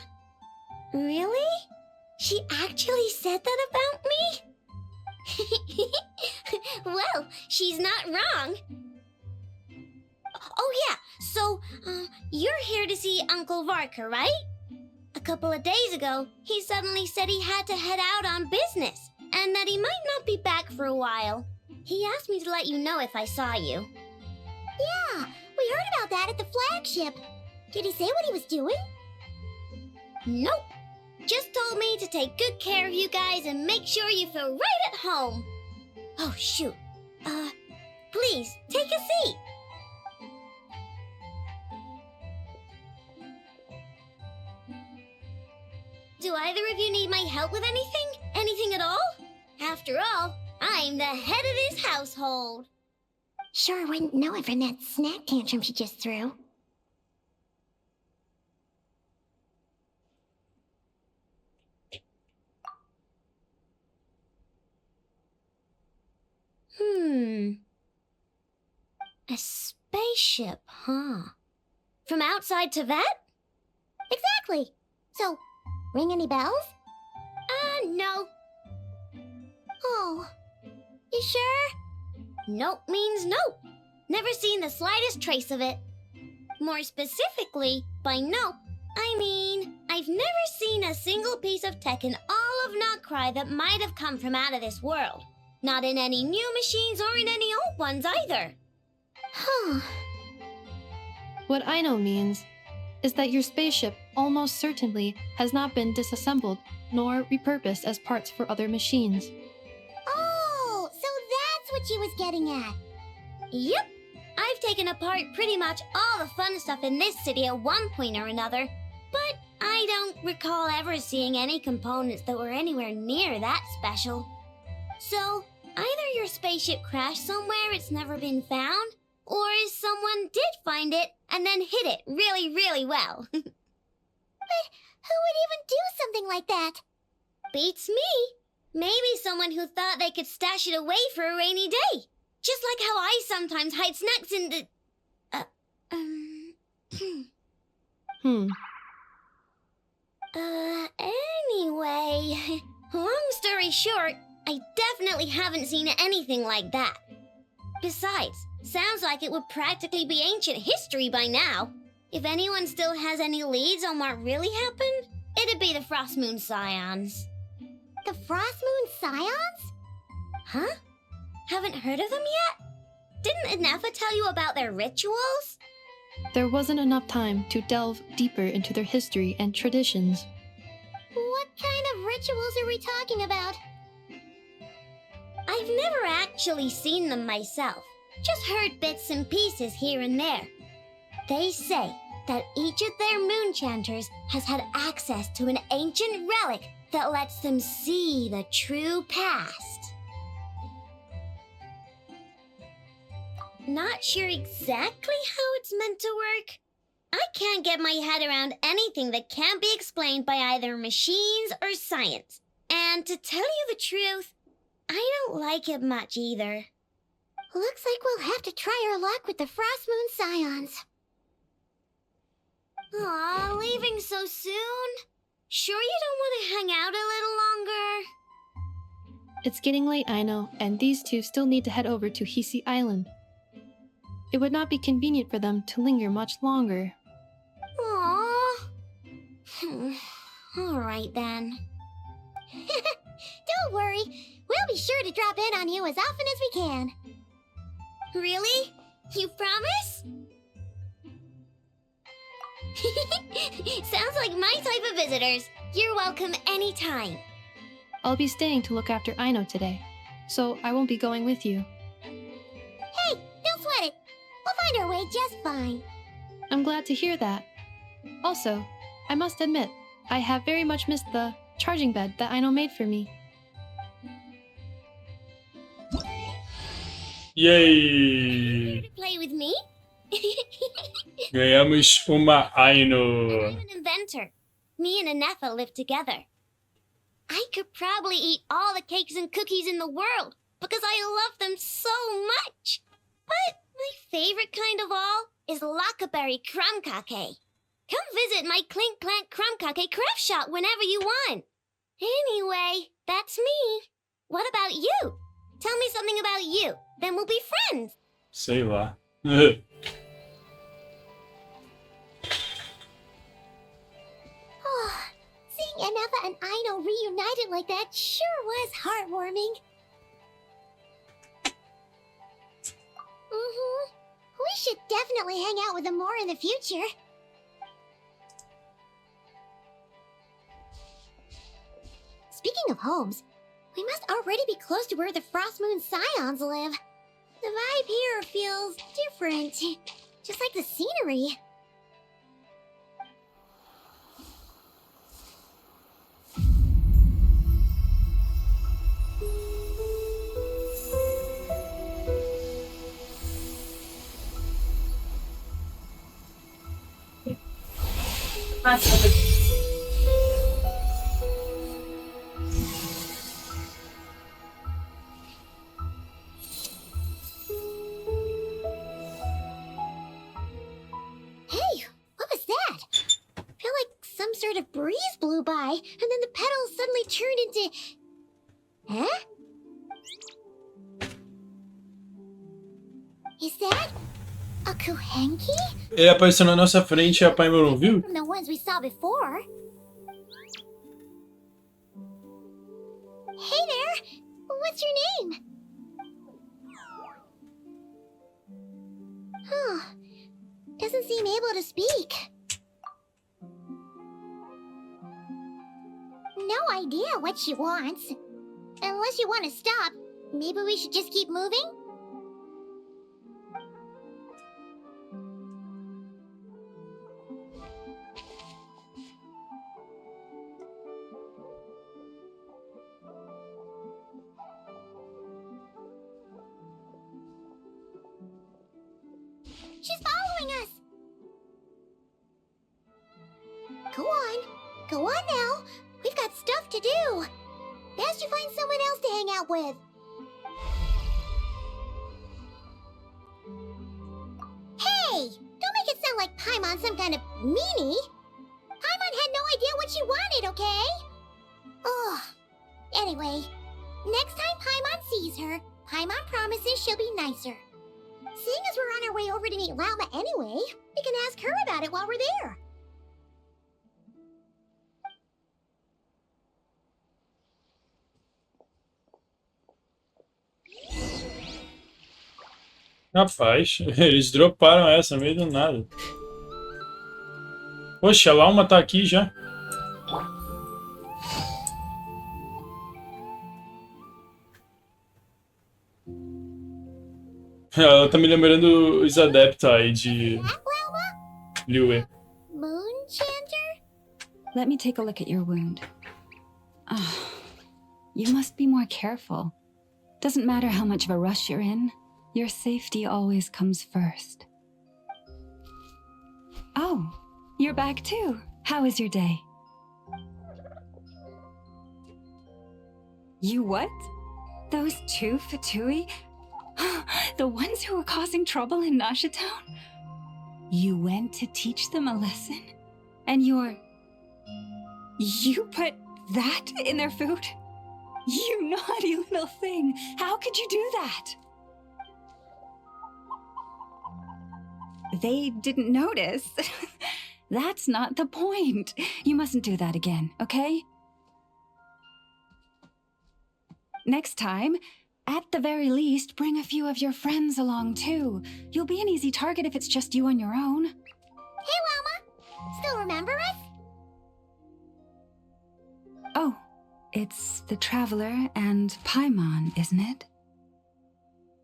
Really? She actually said that about me? Well, she's not wrong. Oh yeah, so, you're here to see Uncle Varka, right? A couple of days ago, he suddenly said he had to head out on business, and that he might not be back for a while. He asked me to let you know if I saw you. Yeah, we heard about that at the flagship. Did he say what he was doing? Nope. Just told me to take good care of you guys and make sure you feel right at home. Oh, shoot. Please, take a seat. Do either of you need my help with anything? Anything at all? After all, I'm the head of this household. Sure wouldn't know it from that snack tantrum she just threw. A spaceship, huh? From outside to that? Exactly. So, ring any bells? No. Oh, you sure? Nope means nope. Never seen the slightest trace of it. More specifically, by nope, I mean, I've never seen a single piece of tech in all of Nod-Krai that might have come from out of this world. Not in any new machines or in any old ones either. Huh. What I know means is that your spaceship almost certainly has not been disassembled nor repurposed as parts for other machines. Oh, so that's what she was getting at. Yep. I've taken apart pretty much all the fun stuff in this city at one point or another, but I don't recall ever seeing any components that were anywhere near that special. So, either your spaceship crashed somewhere it's never been found, or someone did find it and then hid it really, really well. But who would even do something like that? Beats me. Maybe someone who thought they could stash it away for a rainy day. Just like how I sometimes hide snacks in the... Anyway, long story short, I definitely haven't seen anything like that. Besides, sounds like it would practically be ancient history by now. If anyone still has any leads on what really happened, it'd be the Frost Moon Scions. The Frost Moon Scions? Huh? Haven't heard of them yet? Didn't Inefa tell you about their rituals? There wasn't enough time to delve deeper into their history and traditions. What kind of rituals are we talking about? I've never actually seen them myself, just heard bits and pieces here and there. They say that each of their moon chanters has had access to an ancient relic that lets them see the true past. Not sure exactly how it's meant to work. I can't get my head around anything that can't be explained by either machines or science. And to tell you the truth, I don't like it much either. Looks like we'll have to try our luck with the Frost Moon Scions. Aw, leaving so soon? Sure you don't want to hang out a little longer? It's getting late, I know, and these two still need to head over to Hisi Island. It would not be convenient for them to linger much longer. Aww. Alright then. Don't worry. We'll be sure to drop in on you as often as we can. Really? You promise? Sounds like my type of visitors. You're welcome anytime. I'll be staying to look after Aino today, so I won't be going with you. Hey, don't sweat it. We'll find our way just fine. I'm glad to hear that. Also, I must admit, I have very much missed the charging bed that Aino made for me. Yay! Play with me? Ganhamos uma Aino. I'm an inventor. Me and Anefa live together. I could probably eat all the cakes and cookies in the world because I love them so much. But my favorite kind of all is Lockaberry Crumb Cake. Come visit my Clink Clank Crumb Cake craft shop whenever you want. Anyway, that's me. What about you? Tell me something about you, then we'll be friends. Sei lá. Seeing Anefa and Aino reunited like that sure was heartwarming. We should definitely hang out with them more in the future. Speaking of homes, we must already be close to where the Frost Moon Scions live. The vibe here feels different, just like the scenery. Hey, what was that? I feel like some sort of breeze blew by, and then the petals suddenly turned into... Huh? Is that a Kuhenki? Ele apareceu na nossa frente e a Paimon não viu? From the ones we saw before. Hey there! What's your name? Huh. Doesn't seem able to speak. No idea what she wants. Unless you want to stop, maybe we should just keep moving? She's following us! Go on. Go on now. We've got stuff to do. Best you find someone else to hang out with. Hey! Don't make it sound like Paimon's some kind of meanie. Paimon had no idea what she wanted, okay? Ugh. Anyway, next time Paimon sees her, Paimon promises she'll be nicer. Seeing as we're on our way over to meet Lauma anyway, we can ask her about it while we're there. Rapaz, eles droparam essa no meio do nada. Poxa, a Lauma tá aqui já. Ela tá me lembrando os adeptos aí de Liyue. Moon Chanter? Let me take a look at your wound. Ah, you must be more careful. Doesn't matter how much of a rush you're in, your safety always comes first. Oh, you're back too. How was your day? You what? Those two Fatui? The ones who were causing trouble in Nasha Town? You went to teach them a lesson? And you put that in their food? You naughty little thing! How could you do that? They didn't notice. That's not the point. You mustn't do that again, okay? Next time, at the very least, bring a few of your friends along too. You'll be an easy target if it's just you on your own. Hey, Lauma! Still remember us? Oh, it's the Traveler and Paimon, isn't it?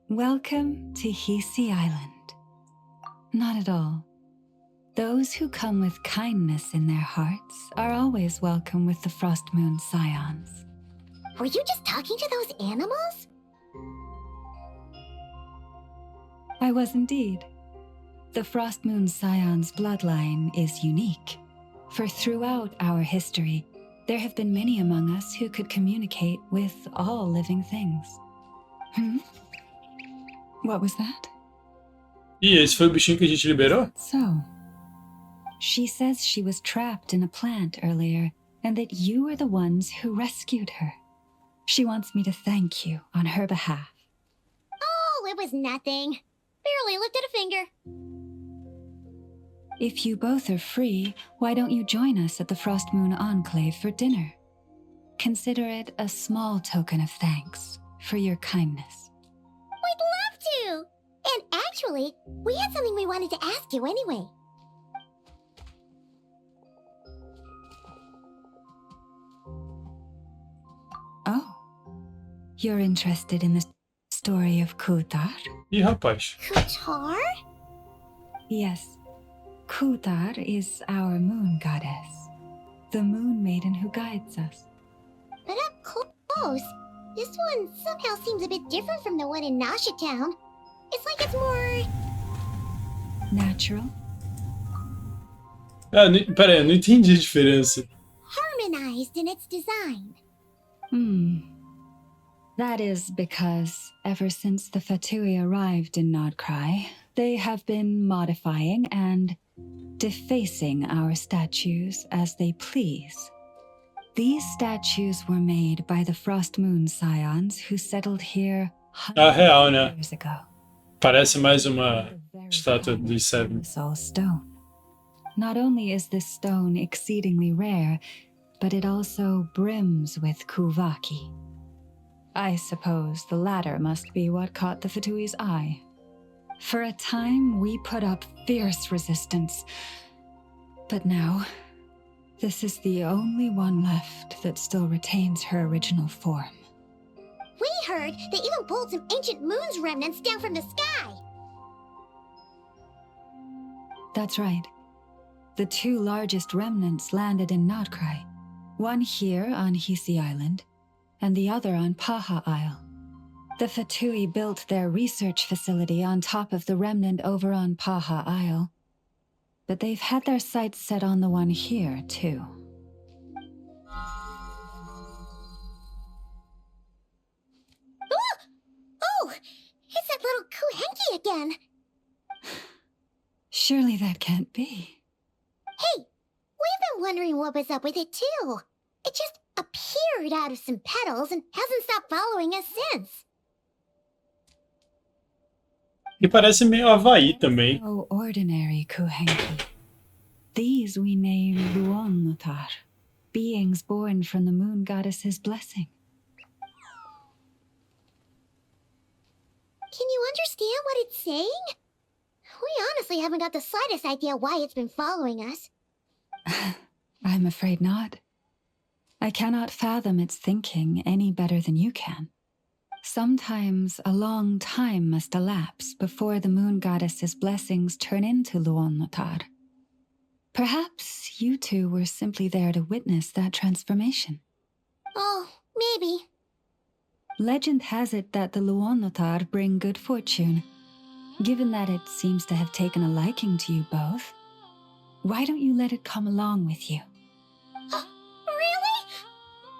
Welcome to Hisi Island. Not at all. Those who come with kindness in their hearts are always welcome with the Frost Moon Scions. Were you just talking to those animals? I was indeed. The Frost Moon Scion's bloodline is unique, for throughout our history, there have been many among us who could communicate with all living things. What was that? E esse foi o bichinho que a gente liberou? So, she says she was trapped in a plant earlier, and that you were the ones who rescued her. She wants me to thank you on her behalf. Oh, it was nothing. Barely lifted a finger. If you both are free, why don't you join us at the Frost Moon Enclave for dinner? Consider it a small token of thanks for your kindness. We'd love to! And actually, we had something we wanted to ask you anyway. Oh, you're interested in the story of Kutar? Ih, rapaz. Kutar? Yes. Kutar is our moon goddess, the moon maiden who guides us. But up close, this one somehow seems a bit different from the one in Nasha Town. It's like it's more... Natural? Ah, pera aí, eu não entendi a diferença. harmonized in its design. That is because ever since the Fatui arrived in Nod-Krai, they have been modifying and defacing our statues as they please. These statues were made by the Frost Moon Scions who settled here real, né? years ago. Parece mais uma estátua dos Seven. It's all stone. Not only is this stone exceedingly rare, but it also brims with kuvaki. I suppose the latter must be what caught the Fatui's eye. For a time, we put up fierce resistance. But now, this is the only one left that still retains her original form. We heard they even pulled some ancient moon's remnants down from the sky. That's right. The two largest remnants landed in Nod-Krai. One here on Hisi Island, and the other on Paha Isle. The Fatui built their research facility on top of the remnant over on Paha Isle. But they've had their sights set on the one here, too. Oh! It's that little Kuhenki again! Surely that can't be. Hey! We've been wondering what was up with it, too. It just appeared out of some petals and hasn't stopped following us since. E parece meio Havaí também. No ordinary Kuhenki. These we name Luon-Notar, beings born from the moon goddess's blessing. Can you understand what it's saying? We honestly haven't got the slightest idea why it's been following us. I'm afraid not. I cannot fathom its thinking any better than you can. Sometimes a long time must elapse before the moon goddess's blessings turn into Luon-Notar. Perhaps you two were simply there to witness that transformation. Oh, maybe. Legend has it that the Luon-Notar bring good fortune. Given that it seems to have taken a liking to you both, why don't you let it come along with you? Really?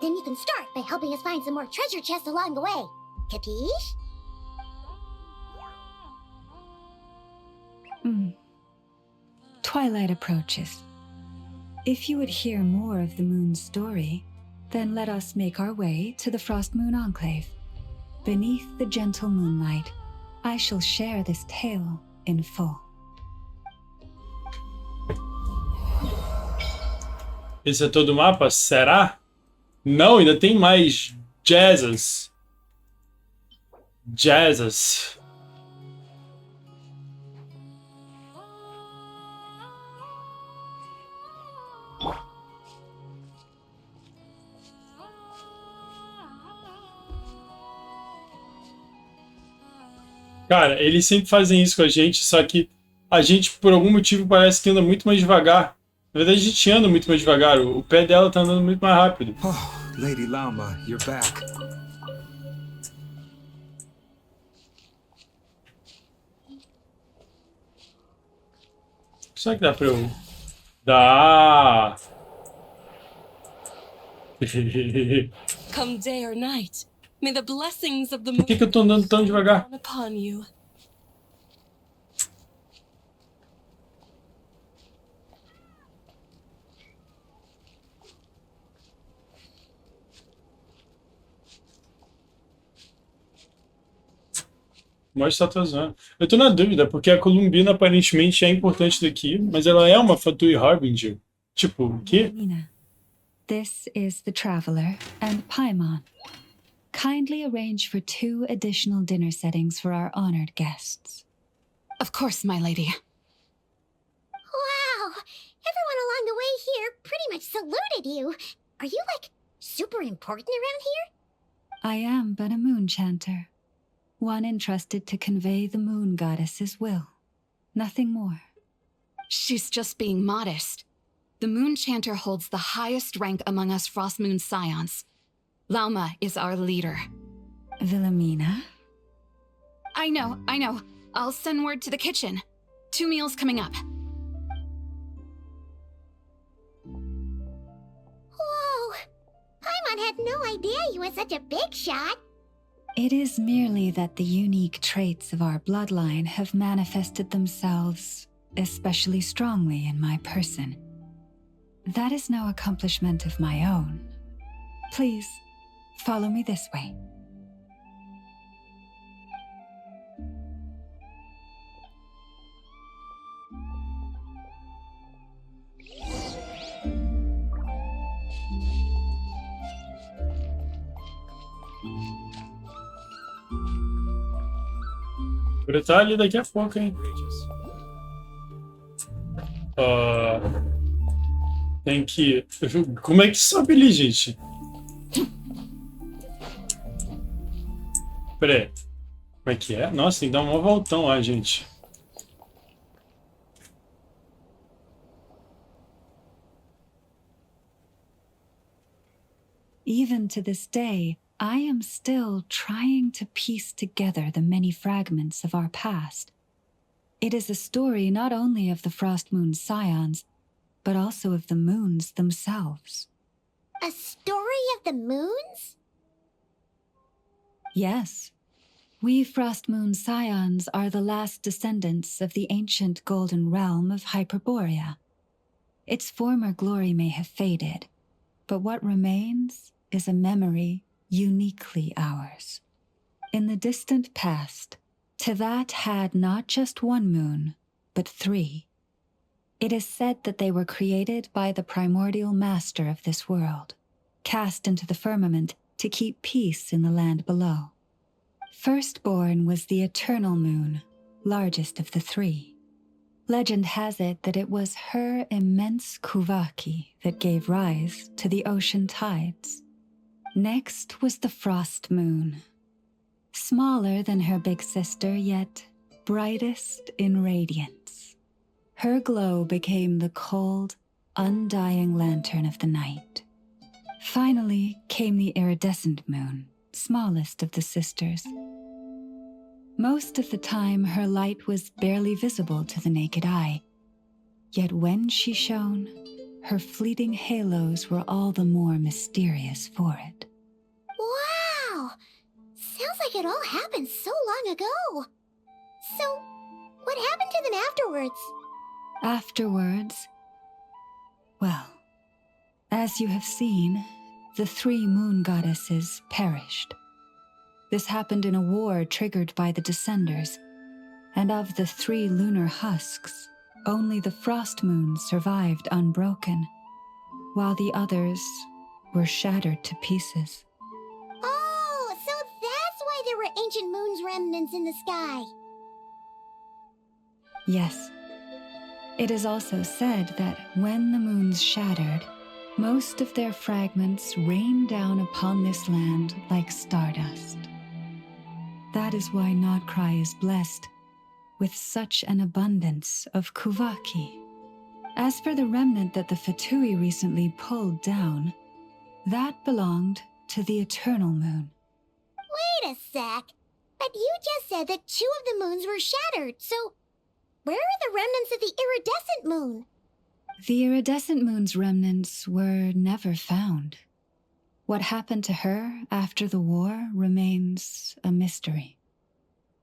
Then you can start by helping us find some more treasure chests along the way. Capiche? Twilight approaches. If you would hear more of the moon's story, then let us make our way to the Frost Moon Enclave. Beneath the gentle moonlight, I shall share this tale in full. Esse é todo o mapa? Será? Não, ainda tem mais jazzes. Jazzes. Cara, eles sempre fazem isso com a gente, só que a gente, por algum motivo, parece que anda muito mais devagar. Na verdade, a gente anda muito mais devagar. O pé dela tá andando muito mais rápido. Oh, Lady Lama, you're back. Será que dá pra eu... Dá! Come day or night, may the blessings of the Por que eu tô andando tão devagar? upon you. Mostra a tua zona. Eu tô na dúvida, porque a Columbina aparentemente é importante daqui, mas ela é uma Fatui Harbinger. Tipo, o quê? Nina, this is the Traveler and Paimon. Kindly arrange for 2 additional dinner settings for our honored guests. Of course, my lady. Wow! Everyone along the way here pretty much saluted you. Are you, like, super important around here? I am but a moon chanter, one entrusted to convey the moon goddess's will. Nothing more. She's just being modest. The Moon Chanter holds the highest rank among us Frost Moon Scions. Lauma is our leader. Wilhelmina? I know. I'll send word to the kitchen. 2 meals coming up. Whoa! Paimon had no idea you were such a big shot. It is merely that the unique traits of our bloodline have manifested themselves especially strongly in my person. That is no accomplishment of my own. Please, follow me this way. Vou estar ali daqui a pouco, hein? Tem que... Como é que sobe ali, gente? Pera aí. Como é que é? Nossa, tem que dar um voltão lá, gente. Even to this day, I am still trying to piece together the many fragments of our past. It is a story not only of the Frost Moon Scions, but also of the moons themselves. A story of the moons? Yes. We Frost Moon Scions are the last descendants of the ancient golden realm of Hyperborea. Its former glory may have faded, but what remains is a memory uniquely ours. In the distant past, Tevat had not just 1 moon, but 3. It is said that they were created by the primordial master of this world, cast into the firmament to keep peace in the land below. Firstborn was the eternal moon, largest of the 3. Legend has it that it was her immense kuvaki that gave rise to the ocean tides. Next was the frost moon, smaller than her big sister, yet brightest in radiance. Her glow became the cold, undying lantern of the night. Finally came the iridescent moon, smallest of the sisters. Most of the time, her light was barely visible to the naked eye. Yet when she shone, her fleeting halos were all the more mysterious for it. Wow! Sounds like it all happened so long ago. So, what happened to them afterwards? Afterwards, well, as you have seen, the 3 moon goddesses perished. This happened in a war triggered by the Descenders, and of the 3 lunar husks, only the frost moon survived unbroken, while the others were shattered to pieces. Oh, so that's why there were ancient moon's remnants in the sky. Yes. It is also said that when the moons shattered, most of their fragments rained down upon this land like stardust. That is why Nod-Krai is blessed with such an abundance of kuvaki. As for the remnant that the Fatui recently pulled down, that belonged to the eternal moon. Wait a sec. But you just said that 2 of the moons were shattered, so Where are the remnants of the iridescent moon? The iridescent moon's remnants were never found. What happened to her after the war remains a mystery.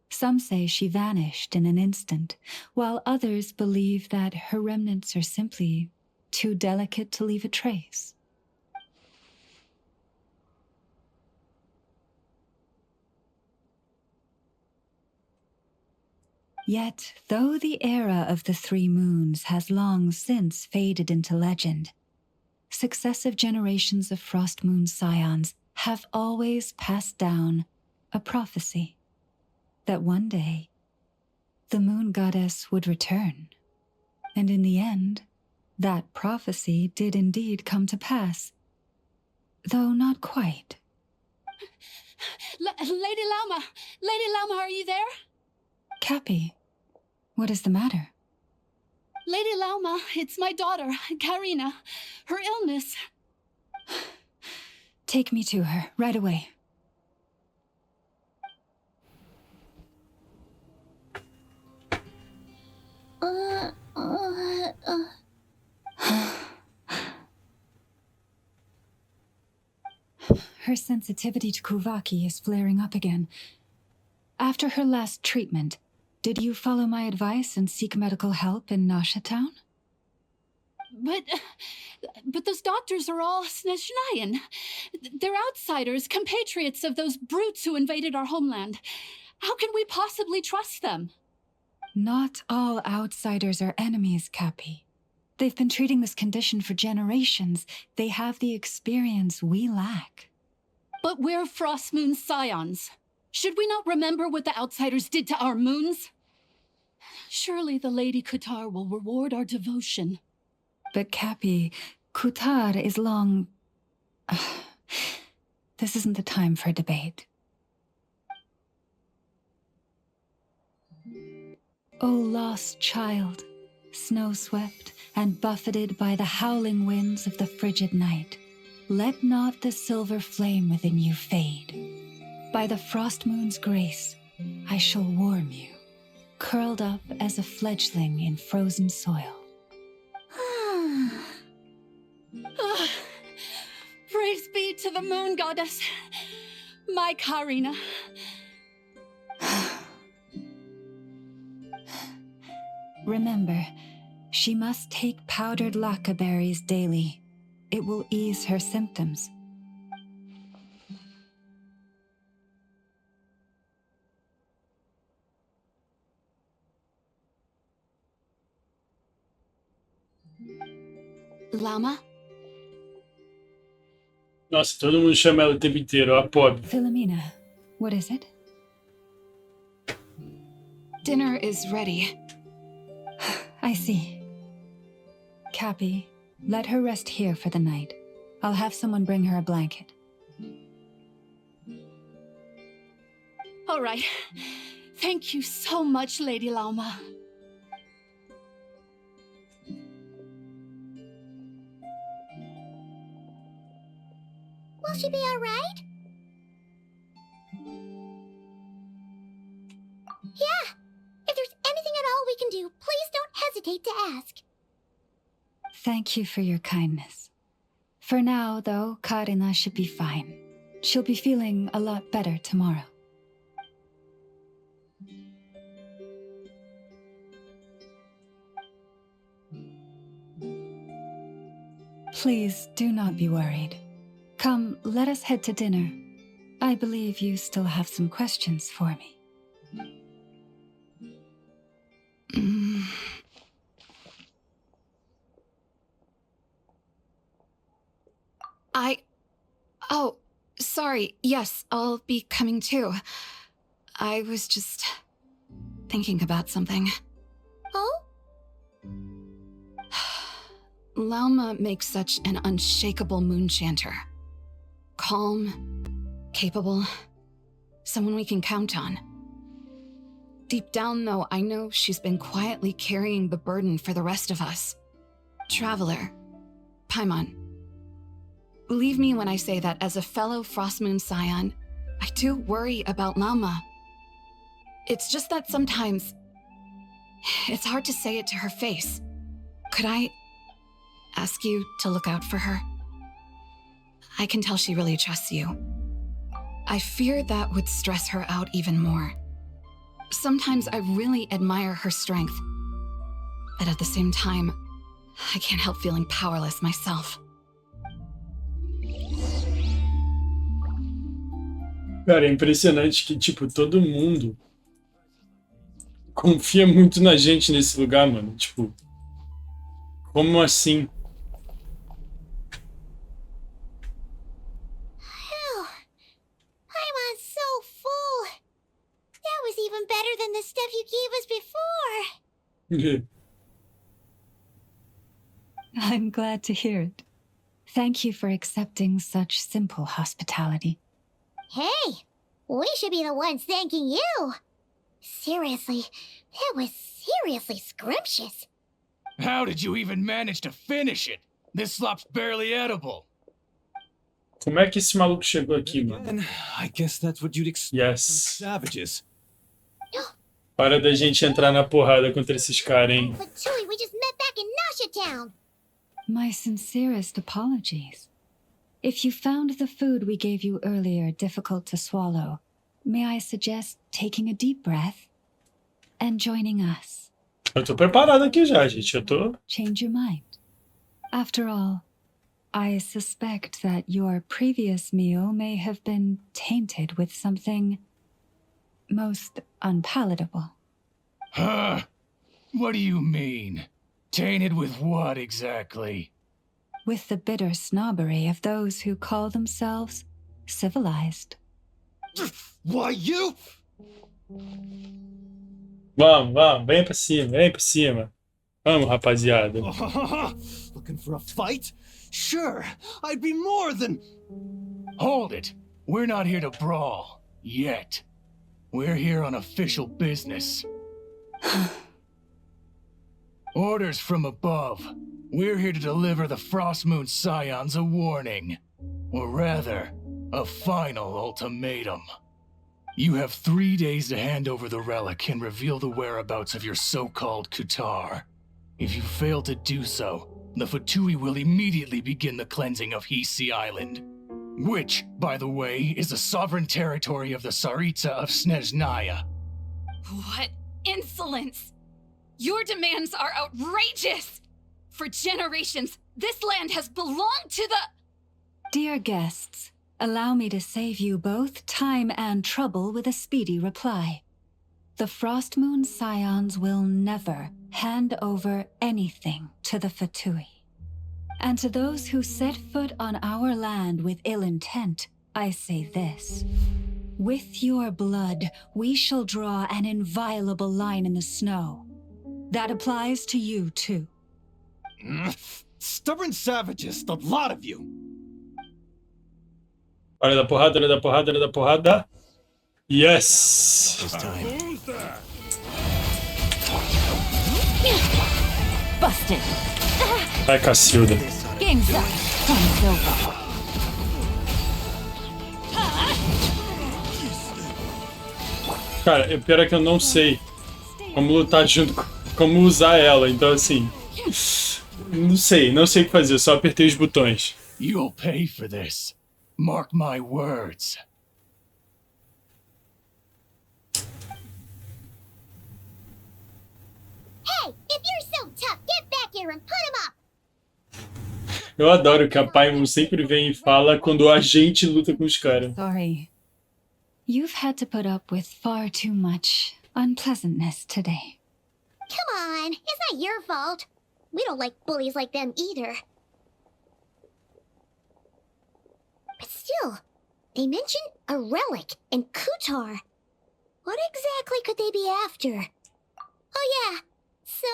Some say she vanished in an instant, while others believe that her remnants are simply too delicate to leave a trace. Yet, though the era of the three moons has long since faded into legend, successive generations of Frost Moon Scions have always passed down a prophecy that one day the moon goddess would return. And in the end, that prophecy did indeed come to pass, though not quite. Lady Lauma! Lady Lauma, are you there? Cappy, what is the matter? Lady Lauma, it's my daughter, Karina. Her illness. Take me to her, right away. Her sensitivity to Kuvaki is flaring up again. After her last treatment, did you follow my advice and seek medical help in Nasha Town? But those doctors are all Snezhnayan. They're outsiders, compatriots of those brutes who invaded our homeland. How can we possibly trust them? Not all outsiders are enemies, Cappy. They've been treating this condition for generations. They have the experience we lack. But we're Frost Moon Scions. Should we not remember what the outsiders did to our moons? Surely the Lady Kutar will reward our devotion. But Cappy, Kutar is long... This isn't the time for a debate. O lost child, snow-swept and buffeted by the howling winds of the frigid night, let not the silver flame within you fade. By the frost moon's grace, I shall warm you, curled up as a fledgling in frozen soil. Praise be to the moon goddess, my Karina. Remember, she must take powdered laka berries daily. It will ease her symptoms. Lama? Nossa, todo mundo chama ela o tempo inteiro, a pobre. Philomena, what is it? Dinner is ready. I see. Cappy, let her rest here for the night. I'll have someone bring her a blanket. All right. Thank you so much, Lady Lauma. Will she be all right? Yeah. If there's anything at all we can do, please don't hesitate to ask. Thank you for your kindness. For now, though, Karina should be fine. She'll be feeling a lot better tomorrow. Please do not be worried. Come, let us head to dinner. I believe you still have some questions for me. Oh, sorry. Yes, I'll be coming too. I was just thinking about something. Oh? Lauma makes such an unshakable moon chanter. Calm, capable, someone we can count on. Deep down, though, I know she's been quietly carrying the burden for the rest of us. Traveler, Paimon, believe me when I say that as a fellow Frost Moon Scion, I do worry about Lauma. It's just that sometimes It's hard to say it to her face. Could I ask you to look out for her? I can tell she really trusts you. I fear that would stress her out even more. Sometimes I really admire her strength, but at the same time, I can't help feeling powerless myself. Cara, é impressionante que, tipo, todo mundo confia muito na gente nesse lugar, mano. Tipo, como assim? I'm so full. That was even better than the stuff you gave us before. I'm glad to hear it. Thank you for accepting such simple hospitality. Hey, we should be the ones thanking you. Seriously, that was seriously scrumptious. How did you even manage to finish it? This slop's barely edible. Como é que esse maluco chegou aqui, mano? And I guess that's what you'd expect Yes. from savages. Para da gente entrar na porrada contra esses caras, hein? But Tui, we just met back in Nasha Town. My sincerest apologies. If you found the food we gave you earlier difficult to swallow, may I suggest taking a deep breath and joining us? Eu tô preparado aqui já, gente. Eu tô... Change your mind. After all, I suspect that your previous meal may have been tainted with something most unpalatable. Huh? What do you mean? Tainted with what exactly? With the bitter snobbery of those who call themselves civilized. Why, you? Vamos, vem pra cima, vem pra cima. Vamos, rapaziada. Looking for a fight? Sure, I'd be more than... Hold it. We're not here to brawl. Yet. We're here on official business. Orders from above. We're here to deliver the Frostmoon Scions a warning. Or rather, a final ultimatum. You have 3 days to hand over the relic and reveal the whereabouts of your so-called Kutar. If you fail to do so, the Fatui will immediately begin the cleansing of Hisi Island. Which, by the way, is the sovereign territory of the Tsaritsa of Snezhnaya. What insolence! Your demands are outrageous! For generations, this land has belonged to the... Dear guests, allow me to save you both time and trouble with a speedy reply. The Frostmoon Scions will never hand over anything to the Fatui. And to those who set foot on our land with ill intent, I say this. With your blood, we shall draw an inviolable line in the snow. That applies to you, too. Stubborn savages, the lot of you. Hora da porrada, hora da porrada, hora da porrada. Yes! Busted. Vai, Cacilda. Game's up. Time's over. Cara, o pior é que eu não sei como lutar junto com... Como usar ela, então assim... Não sei o que fazer, só apertei os botões. You'll pay for this. Mark my words. Hey, if you're so tough, get back here and put him up. Eu adoro que a Paimon sempre vem e fala quando a gente luta com os caras. Sorry. You've had to put up with far too much unpleasantness today. Come on, it's not your fault. We don't like bullies like them either. But still, they mentioned a relic and Kutar. What exactly could they be after? Oh yeah, so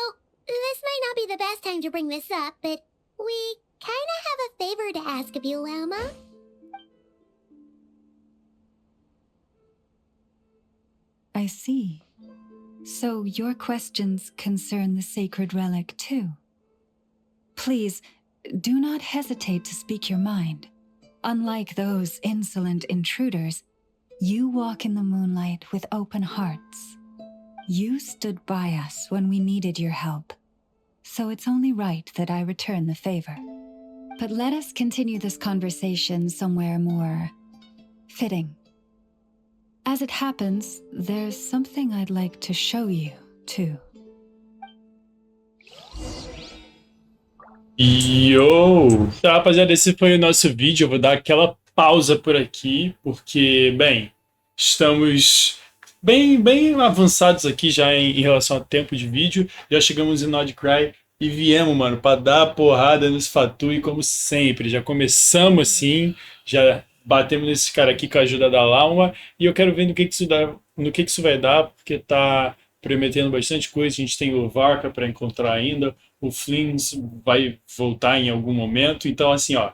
this might not be the best time to bring this up, but we kinda have a favor to ask of you, Lama. I see. So your questions concern the sacred relic too. Please, do not hesitate to speak your mind. Unlike those insolent intruders, you walk in the moonlight with open hearts. You stood by us when we needed your help, so it's only right that I return the favor. But let us continue this conversation somewhere more fitting. As it happens, there's something I'd like to show you, too. Yo! Tá, rapaziada, esse foi o nosso vídeo. Eu vou dar aquela pausa por aqui, porque, bem, estamos bem avançados aqui já em relação ao tempo de vídeo. Já chegamos em Nod-Krai e viemos, mano, pra dar a porrada nesse Fatui, como sempre. Já começamos assim, já batemos nesse cara aqui com a ajuda da Lauma, e eu quero ver no que isso vai dar, porque tá prometendo bastante coisa. A gente tem o Varka para encontrar ainda, o Flins vai voltar em algum momento, então assim, ó,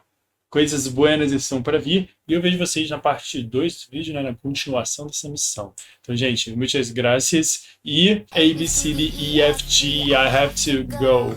coisas buenas estão para vir, e eu vejo vocês na parte 2 do vídeo, né, na continuação dessa missão. Então, gente, muitas graças, e A, B, C, D, E, F, G, I have to go.